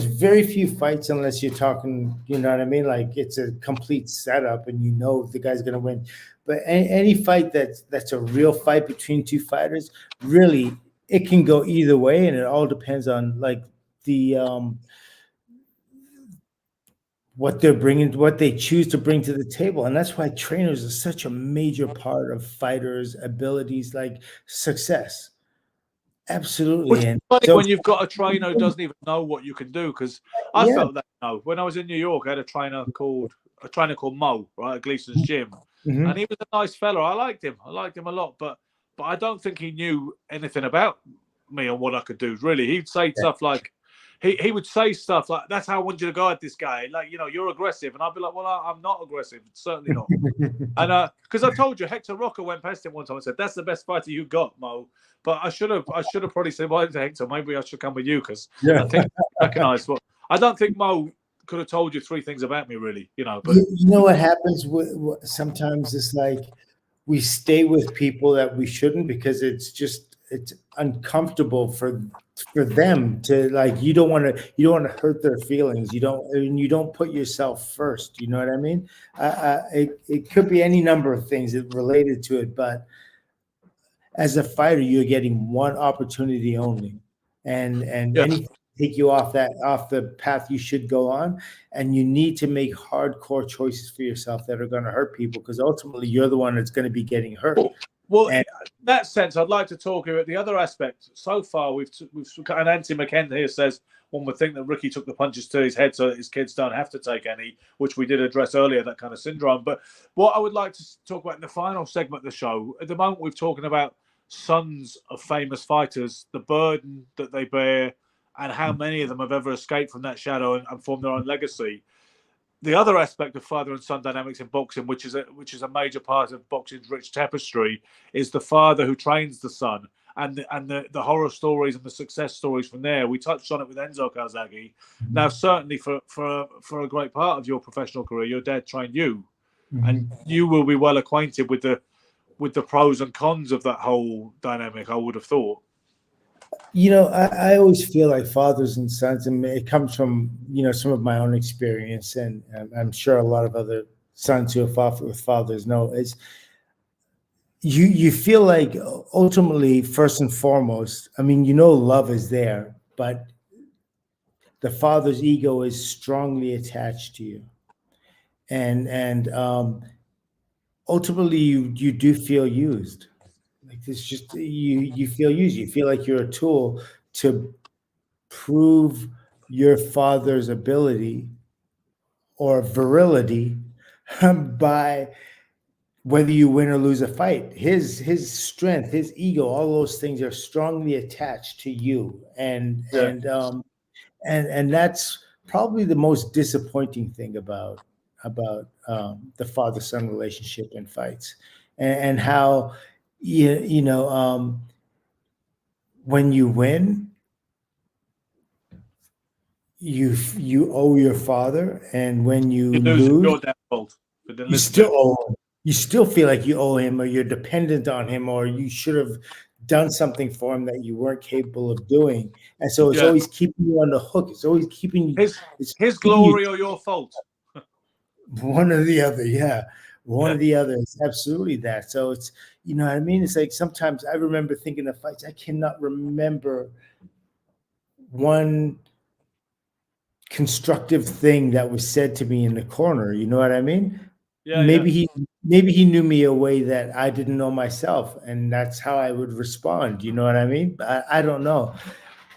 very few fights unless you're talking. You know what I mean? Like it's a complete setup, and you know the guy's gonna win. But any fight that's a real fight between two fighters, really, it can go either way, and it all depends on like the what they're bringing, what they choose to bring to the table, and that's why trainers are such a major part of fighters' abilities, like success. Absolutely. And so, when you've got a trainer who doesn't even know what you can do, because I felt that. When I was in New York, I had a trainer called Mo, right, at Gleason's gym. And he was a nice fella. I liked him a lot, but I don't think he knew anything about me and what I could do. Really, he'd say stuff like, he would say stuff like, "That's how I want you to guard this guy. Like, you're aggressive," and I'd be like, "Well, I'm not aggressive. Certainly not." And because I told you, Hector Roca went past him one time and said, "That's the best fighter you got, Mo." But I should have probably said, "Well, Hector, maybe I should come with you," because I think I recognize what I don't think Mo could have told you 3 things about me, really, But you know what happens sometimes? It's like we stay with people that we shouldn't because it's uncomfortable for them to, like, you don't want to hurt their feelings. You don't put yourself first. You know what I mean? It could be any number of things related to it, but as a fighter, you're getting one opportunity only, and anything take you off the path you should go on, and you need to make hardcore choices for yourself that are going to hurt people, because ultimately you're the one that's going to be getting hurt. Well, in that sense, I'd like to talk about the other aspect. So far, we've and Anthony McKenna here says one would think that Ricky took the punches to his head so that his kids don't have to take any, which we did address earlier, that kind of syndrome. But what I would like to talk about in the final segment of the show, at the moment we're talking about sons of famous fighters, the burden that they bear, and how many of them have ever escaped from that shadow and formed their own legacy. The other aspect of father and son dynamics in boxing, which is a major part of boxing's rich tapestry, is the father who trains the son, and the horror stories and the success stories from there. We touched on it with Enzo Calzaghe. Now, certainly for a great part of your professional career, your dad trained you, and you will be well acquainted with the pros and cons of that whole dynamic, I would have thought. I always feel like fathers and sons, and it comes from, some of my own experience, and I'm sure a lot of other sons who have fought with fathers know, is you feel like ultimately, first and foremost, love is there, but the father's ego is strongly attached to you, and ultimately you do feel used. Like it's just you feel used. You feel like you're a tool to prove your father's ability or virility by whether you win or lose a fight. His strength, his ego, all those things are strongly attached to you, and that's probably the most disappointing thing about the father-son relationship in fights, and how when you win, you owe your father, and when you lose, your damn fault. you still owe him. You still feel like you owe him, or you're dependent on him, or you should have done something for him that you weren't capable of doing. And so it's always keeping you on the hook. It's always keeping you. His glory or your fault. One or the other, yeah. One or the other is absolutely that. So it's, you know what I mean? It's like sometimes I remember thinking of fights. I cannot remember one constructive thing that was said to me in the corner. You know what I mean? Maybe he knew me a way that I didn't know myself, and that's how I would respond. You know what I mean? I don't know,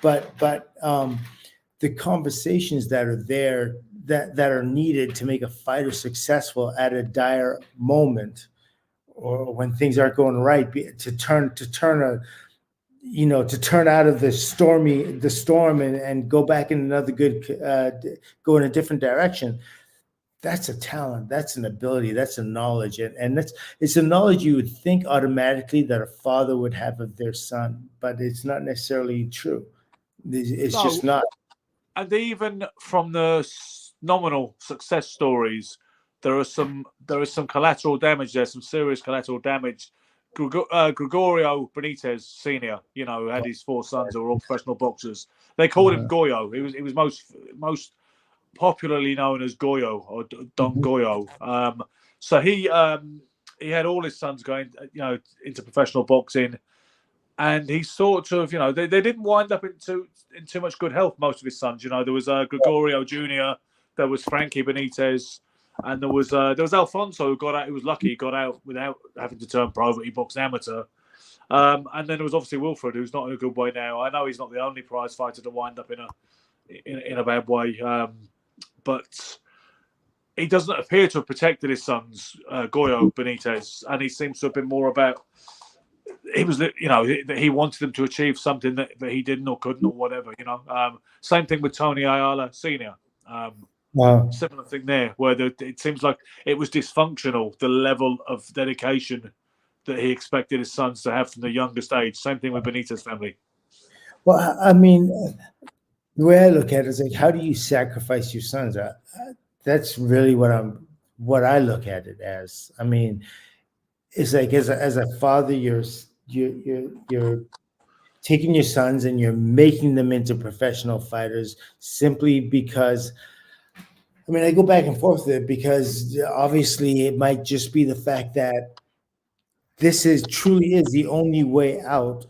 but the conversations that are there that are needed to make a fighter successful at a dire moment, or when things aren't going right, to turn out of the storm and go back in another go in a different direction. That's a talent. That's an ability. That's a knowledge. And it's a knowledge you would think automatically that a father would have of their son, but it's not necessarily true. It's just not. And even from the nominal success stories, there is some collateral damage there, some serious collateral damage. Gregorio Benitez Sr., who had his 4 sons who were all professional boxers. They called him Goyo. He was most popularly known as Goyo, or Don Goyo. So he had all his sons going, into professional boxing, and he sort of, they didn't wind up in too much good health. Most of his sons, there was Gregorio Jr., there was Frankie Benitez, and there was Alfonso who got out. He was lucky; he got out without having to turn pro, but he boxed amateur. And then there was obviously Wilfred, who's not in a good way now. I know he's not the only prize fighter to wind up in a bad way. But he doesn't appear to have protected his sons, Goyo Benitez, and he seems to have been more about that he wanted them to achieve something that he didn't or couldn't or whatever. Same thing with Tony Ayala Sr. Similar thing there, where it seems like it was dysfunctional, the level of dedication that he expected his sons to have from the youngest age. Same thing with Benitez family. Well, I mean, the way I look at it is like, how do you sacrifice your sons? That's really what I look at it as. I mean, it's like as a father, you're taking your sons and you're making them into professional fighters simply because. I mean, I go back and forth with it because obviously it might just be the fact that this truly is the only way out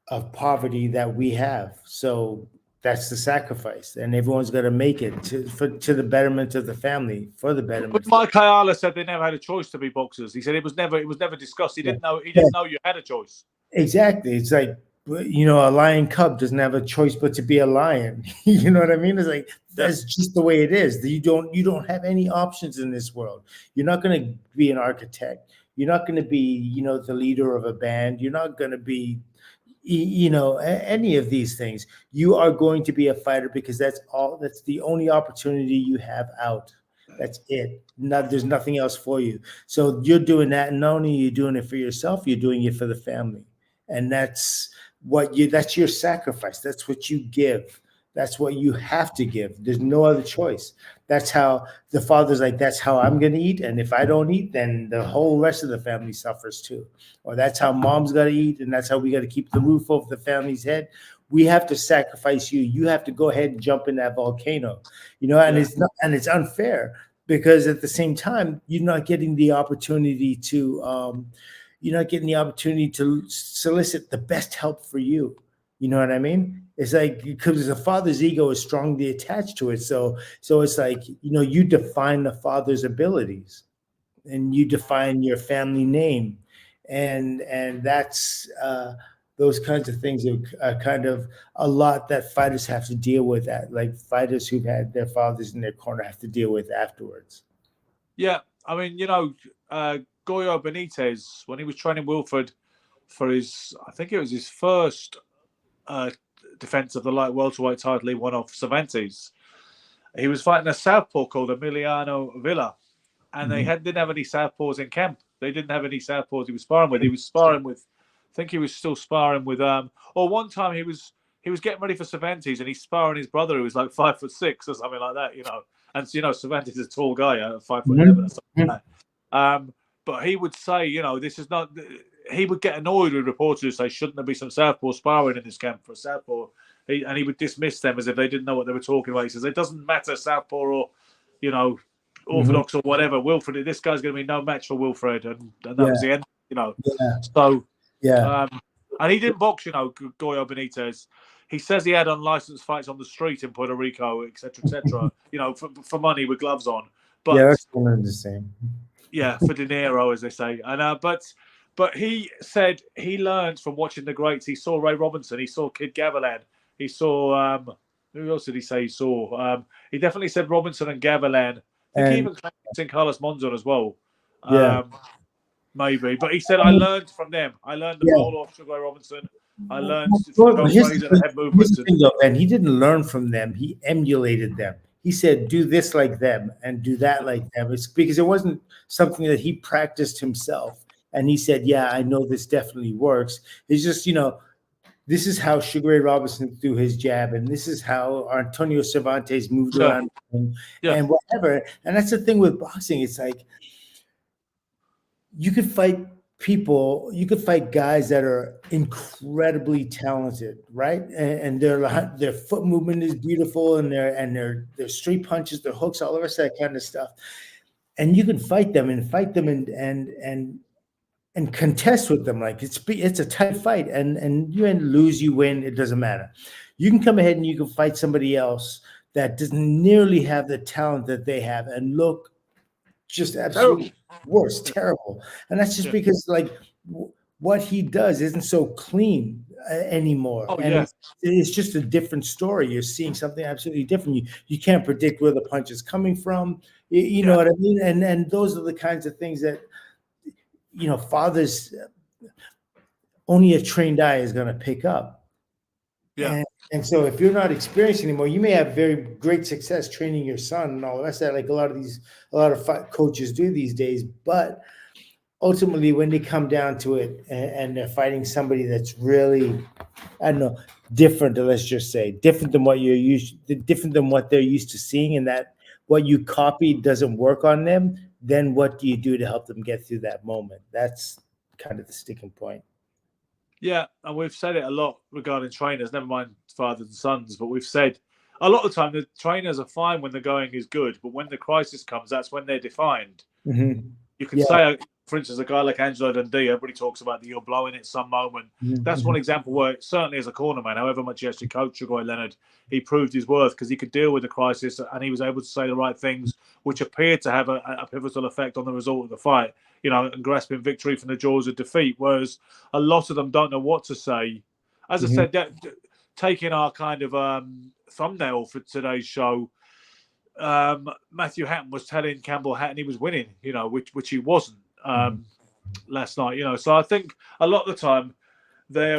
of poverty that we have. So that's the sacrifice, and everyone's got to make it to the betterment of the family, for the betterment. But Mike Ayala said they never had a choice to be boxers. He said it was never discussed. He didn't know you had a choice. Exactly. It's like, a lion cub doesn't have a choice but to be a lion. You know what I mean? It's like, that's just the way it is. You don't have any options in this world. You're not going to be an architect. You're not going to be, the leader of a band. You're not going to be, any of these things. You are going to be a fighter because that's the only opportunity you have out. That's it. There's nothing else for you. So you're doing that, and not only are you doing it for yourself, you're doing it for the family. And that's your sacrifice. That's what you give. That's what you have to give. There's no other choice. That's how the father's like, that's how I'm going to eat. And if I don't eat, then the whole rest of the family suffers too. Or that's how mom's got to eat. And that's how we got to keep the roof over the family's head. We have to sacrifice you. You have to go ahead and jump in that volcano, and it's unfair because at the same time, you're not getting the opportunity to, solicit the best help for you. You know what I mean? It's like because the father's ego is strongly attached to it. So it's like, you define the father's abilities and you define your family name. And that's those kinds of things are kind of a lot that fighters have to deal with, that like fighters who've had their fathers in their corner have to deal with afterwards. Yeah, I mean, Goyo Benitez, when he was training Wilfred for I think it was his first defense of the light welterweight title he won off Cervantes. He was fighting a southpaw called Emiliano Villa, and they didn't have any southpaws in camp. They didn't have any southpaws he was sparring with. He was sparring with, I think he was still sparring with, or one time he was getting ready for Cervantes and he's sparring his brother who was like 5'6" or something like that, And Cervantes is a tall guy, 5'11" or something like that. But he would say, this is not. He would get annoyed with reporters who say, shouldn't there be some southpaw sparring in this camp for a southpaw? And he would dismiss them as if they didn't know what they were talking about. He says, it doesn't matter, southpaw or, orthodox or whatever. Wilfred, this guy's going to be no match for Wilfred. And that was the end, Yeah. So, yeah. And he didn't box, Goyo Benitez. He says he had unlicensed fights on the street in Puerto Rico, etc., for money with gloves on. But that's one of the same. Yeah, for dinero, as they say. And but he said he learned from watching the greats. He saw Ray Robinson. He saw Kid Gavilan. He saw who else did he say he saw? He definitely said Robinson and Gavilan. I think he even claimed Carlos Monzon as well. Maybe. But he said, I learned from them. I learned the roll off Sugar Ray Robinson. I learned the head movements. And he didn't learn from them. He emulated them. He said, do this like them and do that like them. It's because it wasn't something that he practiced himself. And he said, yeah, I know this definitely works. It's just, this is how Sugar Ray Robinson threw his jab. And this is how Antonio Cervantes moved around and whatever. And that's the thing with boxing. It's like, you could fight guys that are incredibly talented, right? And their foot movement is beautiful, and their straight punches, their hooks, all the rest of that kind of stuff. And you can fight them and contest with them. Like it's a tight fight, and you lose, you win, it doesn't matter. You can come ahead and you can fight somebody else that doesn't nearly have the talent that they have and look just absolutely worse, terrible. And that's just because like what he does isn't so clean anymore. It's just a different story. You're seeing something absolutely different. You can't predict where the punch is coming from. You know what I mean? And those are the kinds of things that, fathers, only a trained eye is going to pick up. Yeah. And so if you're not experienced anymore, you may have very great success training your son and all the rest of that, like a lot of coaches do these days. But ultimately, when they come down to it and they're fighting somebody that's really, I don't know, different, let's just say, different than what they're used to seeing, and that what you copied doesn't work on them, then what do you do to help them get through that moment? That's kind of the sticking point. Yeah, and we've said it a lot regarding trainers, never mind fathers and sons, but we've said a lot of the time the trainers are fine when the going is good, but when the crisis comes, that's when they're defined. Mm-hmm. You can say, for instance, a guy like Angelo Dundee, everybody talks about that you're blowing it some moment. Mm-hmm. That's one example where certainly as a cornerman, however much he actually coached Sugar Ray Leonard, he proved his worth because he could deal with the crisis and he was able to say the right things, which appeared to have a pivotal effect on the result of the fight, and grasping victory from the jaws of defeat, whereas a lot of them don't know what to say. As I said, taking our kind of thumbnail for today's show, Matthew Hatton was telling Campbell Hatton he was winning, which he wasn't last night, So I think a lot of the time they're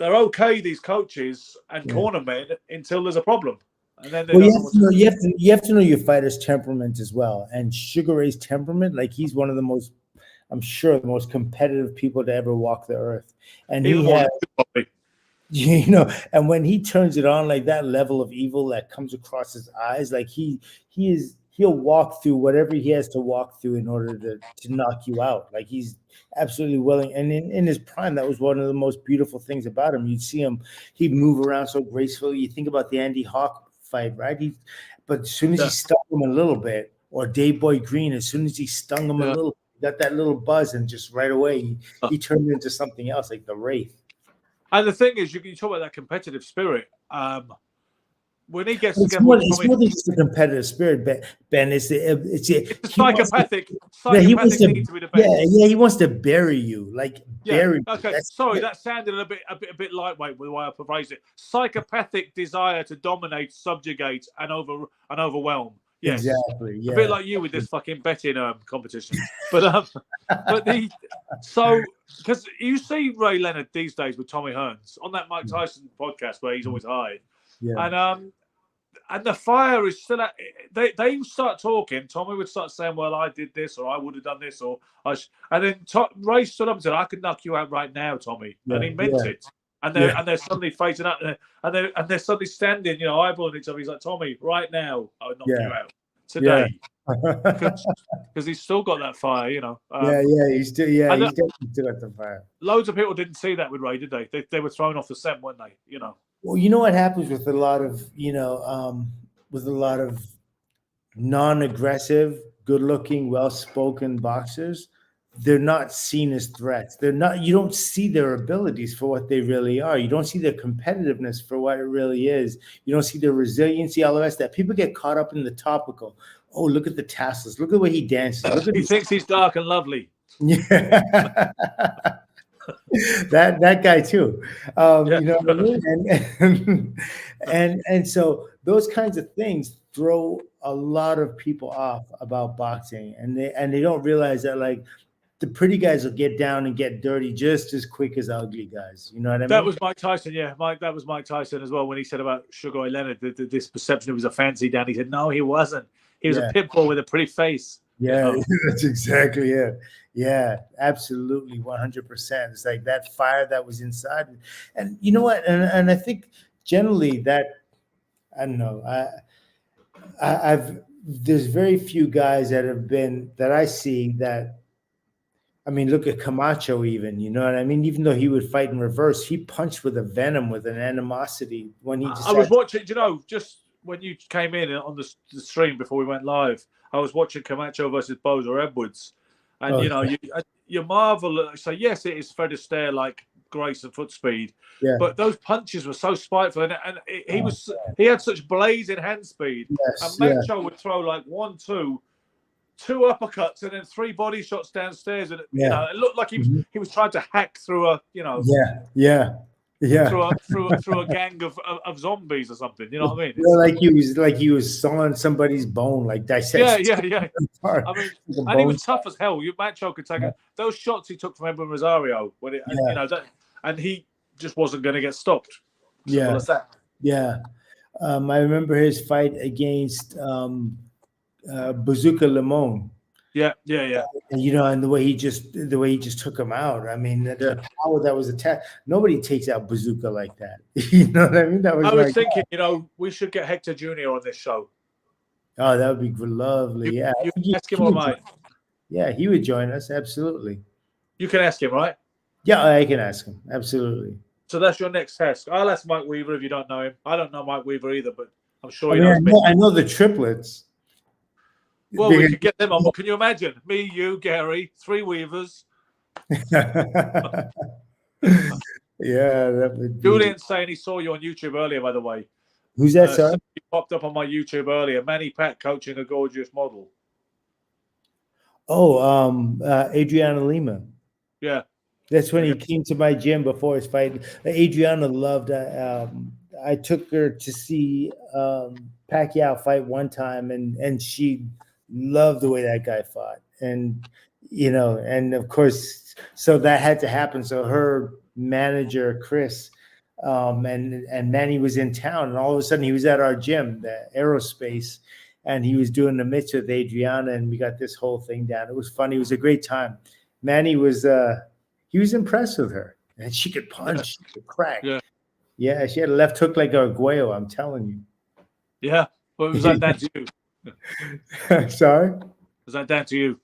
okay, these coaches and cornermen, until there's a problem. And then you have to know your fighter's temperament as well. And Sugar Ray's temperament, like he's one of the most, I'm sure, the most competitive people to ever walk the earth. And and when he turns it on, like that level of evil that comes across his eyes, like he'll walk through whatever he has to walk through in order to knock you out. Like he's absolutely willing. And in his prime, that was one of the most beautiful things about him. You'd see him, he'd move around so gracefully. You think about the Andy Hawk fight, right? But as soon as he stung him a little bit, or Dave Boy Green, as soon as he stung him a little, got that little buzz, and just right away he turned into something else, like the Wraith. And the thing is, you talk about that competitive spirit. When he gets It's together more, with it's Tommy, more than just a competitive spirit, Ben. it's a He wants to, psychopathic yeah, he wants to, need to be the yeah, best. yeah, he wants to bury you, like Yeah. bury you. Okay. Sorry, that sounded a bit lightweight with the way I phrased it. Psychopathic desire to dominate, subjugate, and overwhelm. Yes. Exactly. Yeah. A bit like you with this fucking betting competition. But because you see Ray Leonard these days with Tommy Hearns on that Mike Tyson podcast where he's always high, Yeah. and the fire is still at. They start talking. Tommy would start saying, "Well, I did this, or I would have done this, or and then Ray stood up and said, "I could knock you out right now, Tommy," and he meant it. And they're suddenly facing up, and they're suddenly standing, eyeballing each other. He's like, "Tommy, right now, I would knock you out today," because he's still got that fire, he's definitely still got the fire. Loads of people didn't see that with Ray, did they? They were thrown off the scent, weren't they? Well, you know what happens with a lot of non-aggressive, good-looking, well-spoken boxers, they're not seen as threats. They're not. You don't see their abilities for what they really are. You don't see their competitiveness for what it really is. You don't see their resiliency, all the rest of that. People get caught up in the topical. Oh, look at the tassels. Look at the way he dances. Look at he thinks he's dark and lovely. Yeah. that guy too. You know what I mean? And so those kinds of things throw a lot of people off about boxing, and they don't realize that, like, the pretty guys will get down and get dirty just as quick as ugly guys. You know what I mean? That was Mike Tyson, yeah. That was Mike Tyson as well when he said about Sugar Ray Leonard, this perception he was a fancy Dan. He said, no, he wasn't. He was a pit bull with a pretty face. Yeah, that's exactly it. Yeah, absolutely, 100%. It's like that fire that was inside. And you know what? And I think generally that, I don't know, there's very few guys that I see that, I mean, look at Camacho even, you know what I mean? Even though he would fight in reverse, he punched with a venom, with an animosity when he just... I was watching, just when you came in on the stream before we went live, I was watching Camacho versus Boza Edwards. And, you marvel. So, yes, it is Fred Astaire, like grace and foot speed. Yeah. But those punches were so spiteful. And he had such blazing hand speed. Yes, and Macho would throw like 1, 2 uppercuts and then 3 body shots downstairs, and it looked like he was trying to hack through a through a gang of zombies or something. You know what I mean? Like he was sawing somebody's bone, like dissecting. Yeah. I mean, and he was tough as hell. Macho could take those shots he took from Edwin Rosario when and he just wasn't going to get stopped. Simple as that. Yeah. I remember his fight against Bazooka Limon. Yeah. And the way he just took him out. I mean, the power that was attacked. Nobody takes out Bazooka like that. You know what I mean? I was thinking, we should get Hector Jr. on this show. Oh, that would be lovely. You can ask him on mine. Yeah, he would join us. Absolutely. You can ask him, right? Yeah, I can ask him. Absolutely. So that's your next test. I'll ask Mike Weaver if you don't know him. I don't know Mike Weaver either, but I'm sure he knows me. I know the triplets. Well, we could get them on. But can you imagine? Me, you, Gary, 3 Weavers. Yeah, that would be... Julian's saying he saw you on YouTube earlier, by the way. Who's that, sir? He popped up on my YouTube earlier. Manny Pat coaching a gorgeous model. Oh, Adriana Lima. Yeah. That's when he came to my gym before his fight. Adriana loved... I took her to see Pacquiao fight one time, and she loved the way that guy fought. And, and of course, so that had to happen. So her manager, Chris, and Manny was in town, and all of a sudden he was at our gym, the Aerospace, and he was doing the mitts with Adriana, and we got this whole thing down. It was funny. It was a great time. Manny was, he was impressed with her, and she could punch, she could crack. Yeah, she had a left hook like Arguello, I'm telling you. Yeah, well, was that down to you? Sorry? Was that down to you?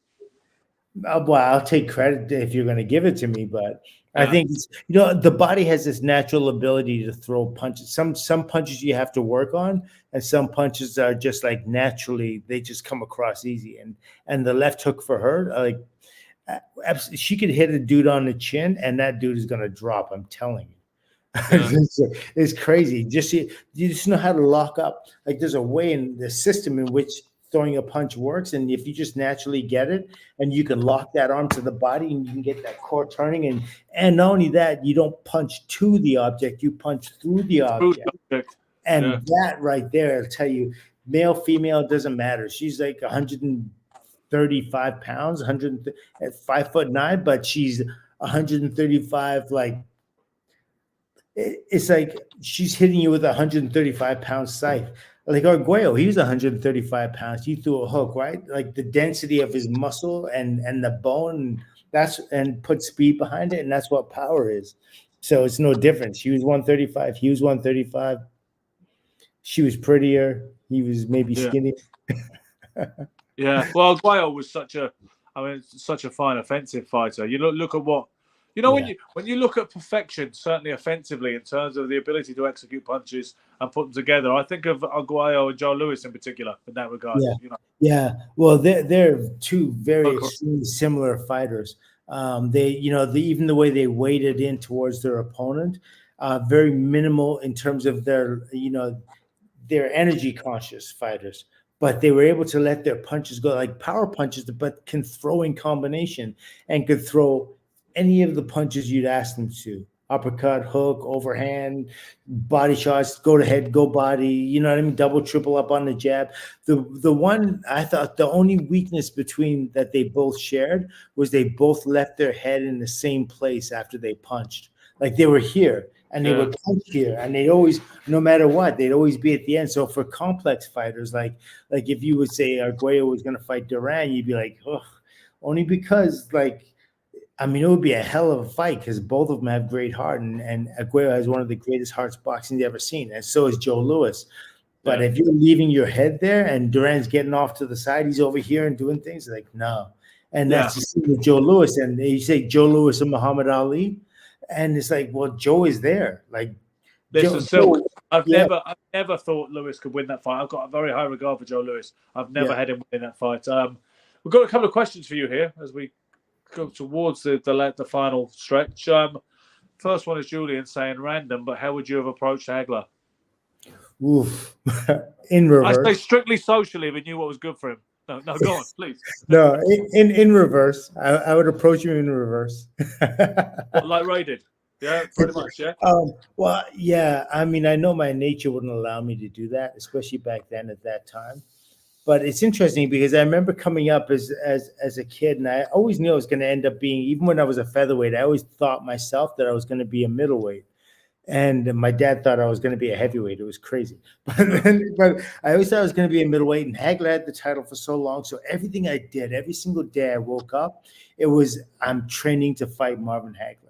Well, I'll take credit if you're going to give it to me, but I think the body has this natural ability to throw punches. Some punches you have to work on, and some punches are just like naturally, they just come across easy. And the left hook for her, like, she could hit a dude on the chin, and that dude is going to drop. I'm telling you. Yeah. It's crazy. You just know how to lock up. Like there's a way in the system in which throwing a punch works, and if you just naturally get it, and you can lock that arm to the body, and you can get that core turning, and not only that, you don't punch to the object, you punch through the Through object, the object. and Yeah. that right there, I'll tell you, male, female, doesn't matter. She's like 135 pounds, 100 at 5'9", but she's 135. Like it's like she's hitting you with a 135-pound scythe. Like Arguello, he was 135 pounds. He threw a hook, right? Like the density of his muscle and the bone, and put speed behind it, and that's what power is. So it's no different. She was 135. He was 135. She was prettier. He was maybe skinny. Yeah. Well, Arguello was such a fine offensive fighter. You look at what. When you look at perfection, certainly offensively, in terms of the ability to execute punches and put them together, I think of Arguello and Joe Louis in particular in that regard. Yeah. Well, they're two very extremely similar fighters. They, even the way they weighted in towards their opponent, very minimal in terms of their, they're energy conscious fighters, but they were able to let their punches go like power punches, but can throw in combination and could throw any of the punches you'd ask them to. Uppercut, hook, overhand, body shots, go to head, go body, you know what I mean? Double, triple up on the jab. The one I thought the only weakness between that they both shared was they both left their head in the same place after they punched. Like they were here and they would punch here, and they'd always, no matter what, they'd always be at the end. So for complex fighters, like if you would say Arguello was going to fight Duran, you'd be like, oh, only because it would be a hell of a fight because both of them have great heart, and Arguello has one of the greatest hearts boxing's ever seen, and so is Joe Louis. But if you're leaving your head there and Duran's getting off to the side, he's over here and doing things, like, no. And that's the same with Joe Louis. And you say Joe Louis and Muhammad Ali, and it's like, well, Joe is there. Like, I've never thought Louis could win that fight. I've got a very high regard for Joe Louis. I've never had him win that fight. We've got a couple of questions for you here as we go towards the final stretch. First one is Julian saying random, but how would you have approached Hagler? Oof. In reverse. I say strictly socially if he knew what was good for him. No, go on, please. No, in reverse. I would approach him in reverse. Like Ray did. Yeah, pretty much, yeah. Well, yeah. I mean, I know my nature wouldn't allow me to do that, especially back then at that time. But it's interesting because I remember coming up as a kid, and I always knew I was going to end up being, even when I was a featherweight, I always thought myself that I was going to be a middleweight. And my dad thought I was going to be a heavyweight. It was crazy. But I always thought I was going to be a middleweight, and Hagler had the title for so long. So everything I did, every single day I woke up, it was, I'm training to fight Marvin Hagler.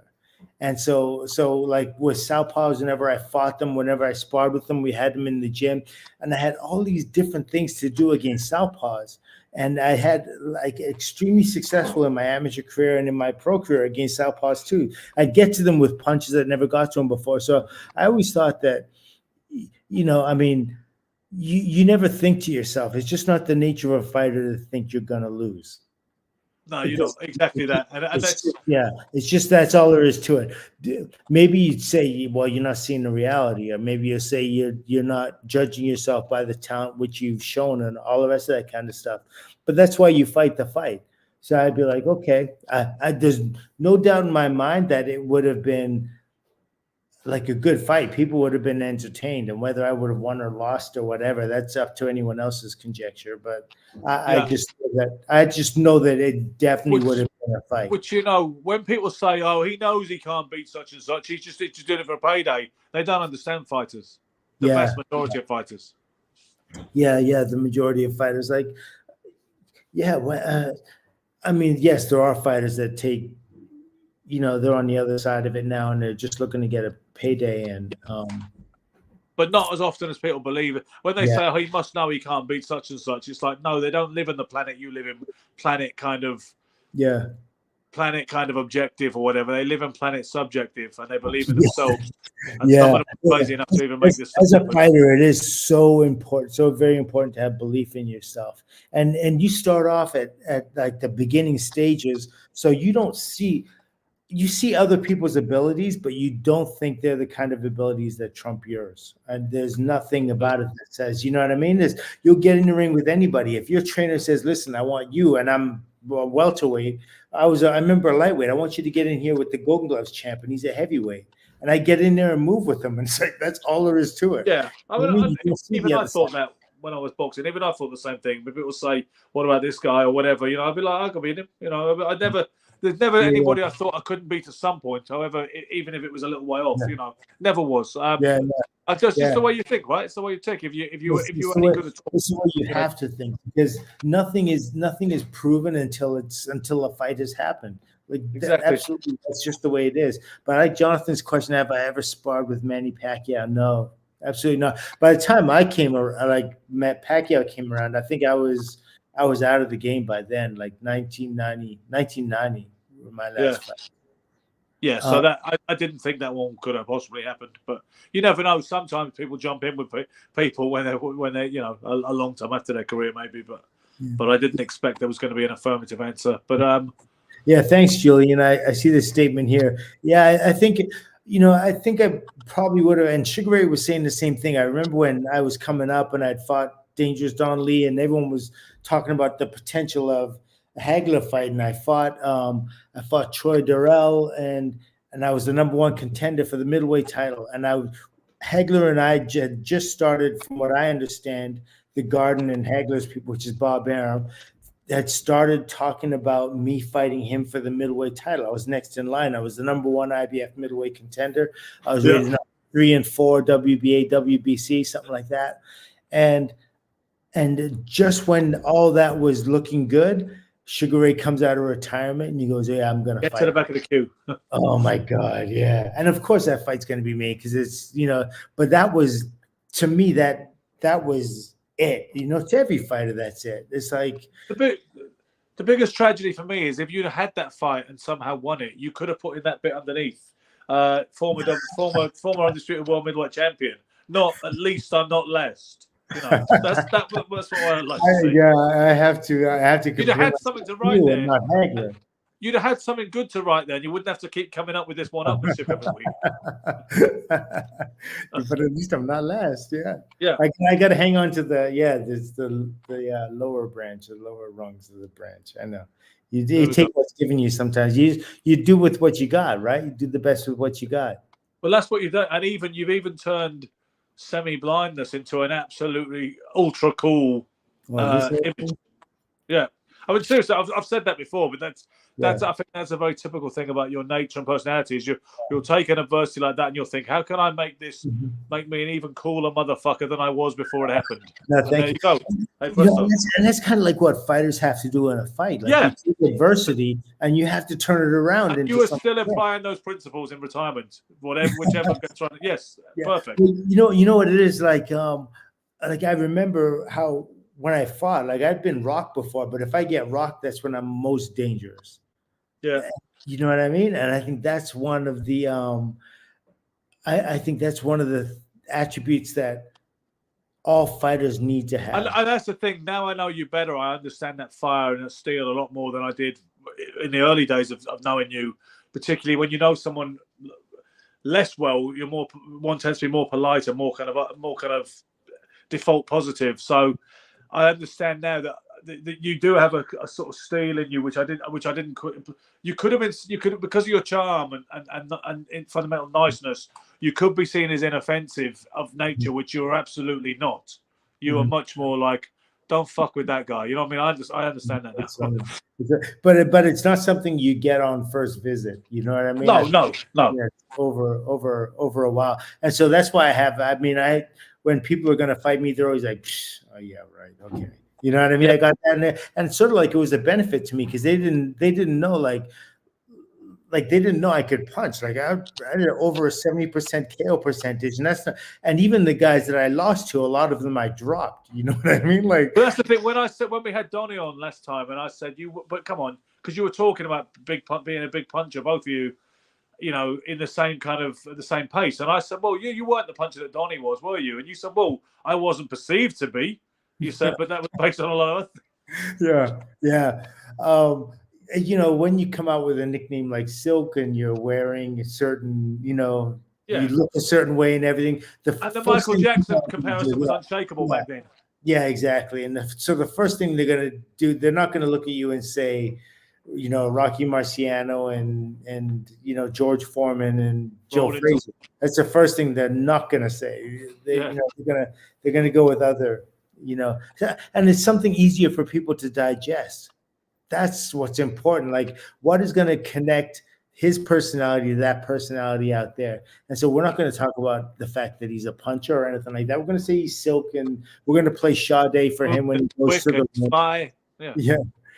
And so like with Southpaws, whenever I fought them, whenever I sparred with them, we had them in the gym, and I had all these different things to do against Southpaws. And I had like extremely successful in my amateur career and in my pro career against Southpaws too. I'd get to them with punches that never got to them before. So I always thought that, you never think to yourself, it's just not the nature of a fighter to think you're going to lose. No, you don't. Exactly that. And it's just that's all there is to it. Maybe you'd say, well, you're not seeing the reality, or maybe you'll say you're not judging yourself by the talent which you've shown and all the rest of that kind of stuff. But that's why you fight the fight. So I'd be like, okay, there's no doubt in my mind that it would have been like a good fight. People would have been entertained, and whether I would have won or lost or whatever, that's up to anyone else's conjecture. But I just know that it definitely would have been a fight. Which, when people say, "Oh, he knows he can't beat such and such. He's just doing it for a payday," they don't understand fighters. The vast majority of fighters. Yeah, the majority of fighters, like, I mean, yes, there are fighters that take, they're on the other side of it now, and they're just looking to get a payday, and but not as often as people believe. When they say, "Oh, he must know he can't beat such and such," it's like, no, they don't live in the planet you live in. Planet kind of objective or whatever. They live in planet subjective, and they believe in themselves. And some of them are crazy enough to even make this. As a fighter, it is so important, so very important to have belief in yourself. And you start off at like the beginning stages, so you don't see. you see other people's abilities, but you don't think they're the kind of abilities that trump yours. And there's nothing about it that says, you know what I mean? You'll get in the ring with anybody. If your trainer says, listen, I want you, and I'm a welterweight. I remember a lightweight. I want you to get in here with the Golden Gloves champ, and he's a heavyweight. And I get in there and move with him. And it's like, that's all there is to it. Yeah. Even I thought that when I was boxing, even I thought the same thing. But people say, what about this guy or whatever? I'd be like, I could beat him. There's never anybody I thought I couldn't beat at some point. However, even if it was a little way off, never was. It's just the way you think, right? It's the way you think. If you any good at all, it's the way you have to think, because nothing is proven until a fight has happened. Like exactly. Absolutely, that's just the way it is. But like Jonathan's question, have I ever sparred with Manny Pacquiao? No, absolutely not. By the time I came around, like Pacquiao came around, I think I was out of the game by then, like 1990 my last fight. Yeah, so that I didn't think that one could have possibly happened, but you never know. Sometimes people jump in with people when they're a long time after their career, maybe. But I didn't expect there was going to be an affirmative answer. But yeah, thanks, Julian. I see this statement here. Yeah, I think I probably would have. And Sugar Ray was saying the same thing. I remember when I was coming up and I'd fought Dangerous Don Lee, and everyone was talking about the potential of a Hagler fight, and I fought Troy Durrell, and I was the #1 contender for the middleweight title. And Hagler and I had just started, from what I understand, the Garden and Hagler's people, which is Bob Arum, had started talking about me fighting him for the middleweight title. I was next in line. I was the #1 IBF middleweight contender. I was rated 3 and 4 WBA, WBC, something like that. And just when all that was looking good, Sugar Ray comes out of retirement and he goes, "Yeah, I'm gonna get fight." to the back of the queue. Oh my God, yeah. And of course that fight's gonna be made, because it's but that was, to me, that was it. To every fighter, that's it. It's like the biggest tragedy for me is if you'd had that fight and somehow won it, you could have put in that bit underneath. Former undisputed world middleweight champion. Not at least I'm not less. That's what I like to see. Yeah, I have to. You'd have had something to write there. Not Hagler. You'd have had something good to write there, and you wouldn't have to keep coming up with this one-upmanship every week. But at least I'm not last. Yeah. Yeah. I got to hang on to there's the lower branch, the lower rungs of the branch. I know. You take what's given you sometimes. You do with what you got, right? You do the best with what you got. Well, that's what you've done, and you've even turned semi-blindness into an absolutely ultra cool image. Yeah, I mean, seriously, I've said that before, but that's I think that's a very typical thing about your nature and personality. Is you'll take an adversity like that and you'll think, how can I make me an even cooler motherfucker than I was before it happened? No, there you go. And that's kind of like what fighters have to do in a fight. Like you take adversity and you have to turn it around. And you are still applying those principles in retirement, whichever gets on. Yes, perfect. You know what it is like. I remember how when I fought, like I'd been rocked before, but if I get rocked, that's when I'm most dangerous. Yeah. You know what I mean? And I think that's one of the I think that's one of the attributes that all fighters need to have. And that's the thing. Now I know you better. I understand that fire and that steel a lot more than I did in the early days of knowing you, particularly when you know someone less well. One tends to be more polite and more kind of default positive. So I understand now that you do have a sort of steel in you, which I didn't. You could have because of your charm and fundamental niceness. You could be seen as inoffensive of nature, which you're absolutely not. You are much more like, don't fuck with that guy. You know what I mean? I understand that now. But it's not something you get on first visit. You know what I mean? No. Yeah, over a while, and so that's why when people are going to fight me, they're always like, "Oh yeah, right, okay." You know what I mean? I got that in there. And it's sort of like it was a benefit to me because they didn't know like they didn't know I could punch. Like I had over a 70% KO percentage, and and even the guys that I lost to, a lot of them I dropped. You know what I mean? Like, but that's the thing. When we had Donnie on last time, and I said but come on, because you were talking about being a big puncher, both of you, in the same the same pace. And I said, well, you weren't the puncher that Donnie was, were you? And you said, well, I wasn't perceived to be. You said, but that was based on a lot of. Yeah. when you come out with a nickname like Silk and you're wearing a certain, Yeah. you look a certain way and everything. And the Michael Jackson comparison was unshakable back then. Yeah, exactly. And so the first thing they're going to do, they're not going to look at you and say, Rocky Marciano and George Foreman and Joe Frazier. That's the first thing they're not going to say. They're going to go with other, and it's something easier for people to digest. That's what's important. Like, what is going to connect his personality to that personality out there? And so we're not going to talk about the fact that he's a puncher or anything like that. We're going to say he's Silk, and we're going to play Sade for him when he goes to the yeah,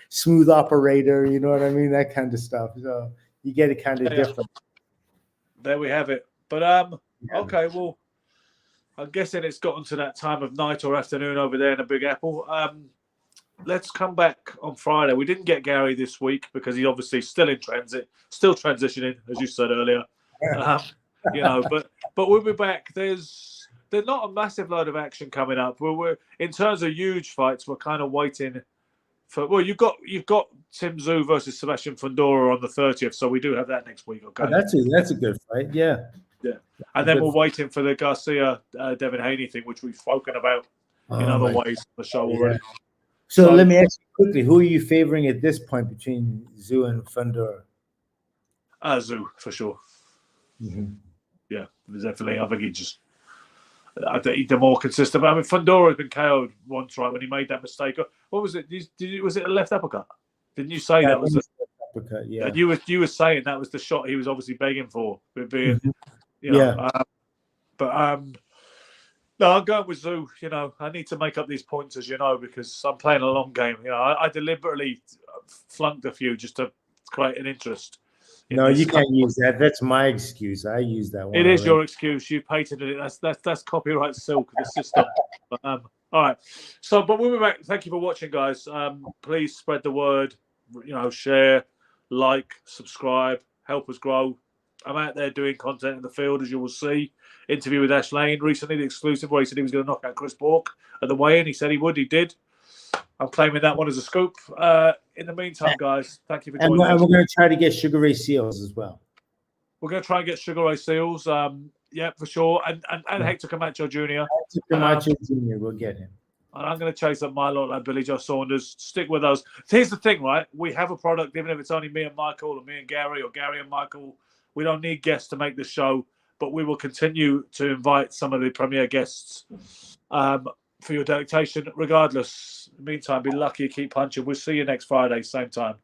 smooth operator. You know what I mean? That kind of stuff. So you get it kind of different. There we have it. But okay, well, I'm guessing it's gotten to that time of night or afternoon over there in the Big Apple. Let's come back on Friday. We didn't get Gary this week because he's obviously still in transit, still transitioning, as you said earlier. But we'll be back. There's not a massive load of action coming up. We're in terms of huge fights. We're kind of waiting for. Well, you've got Tim Tszyu versus Sebastian Fundora on the 30th, so we do have that next week. Okay, that's a good fight. Yeah, and then we're waiting for the Garcia Devin Haney thing, which we've spoken about in other ways on the show already. So let me ask you quickly, who are you favoring at this point between Tszyu and Fundora? Tszyu, for sure. Mm-hmm. Yeah, definitely. I think they're more consistent. I mean, Fundora has been KO'd once, right, when he made that mistake. What was it? Was it a left uppercut? Didn't you say that was a uppercut? Yeah. And you were saying that was the shot he was obviously begging for. Being, no, I'm going with Tszyu. I need to make up these points, as you know, because I'm playing a long game. I deliberately flunked a few just to create an interest. No, you can't use that. That's my excuse. I use that one. It is your excuse. You patented it. That's copyright Silk, the system. But, all right. So, but we'll be back. Thank you for watching, guys. Please spread the word. Share, like, subscribe, help us grow. I'm out there doing content in the field, as you will see. Interview with Ash Lane recently, the exclusive, where he said he was going to knock out Chris Bork at the weigh-in. He said he would. He did. I'm claiming that one as a scoop. In the meantime, guys, thank you for joining us. And we're going to try to get Sugar Ray Seals as well. We're going to try and get Sugar Ray Seals. Yeah, for sure. And Hector Camacho Jr. Hector Camacho Jr. We'll get him. And I'm going to chase up my lot like Billy Joe Saunders. Stick with us. Here's the thing, right? We have a product, even if it's only me and Michael or me and Gary or Gary and Michael. We don't need guests to make the show, but we will continue to invite some of the premier guests for your delectation. Regardless, in the meantime, be lucky, keep punching. We'll see you next Friday, same time.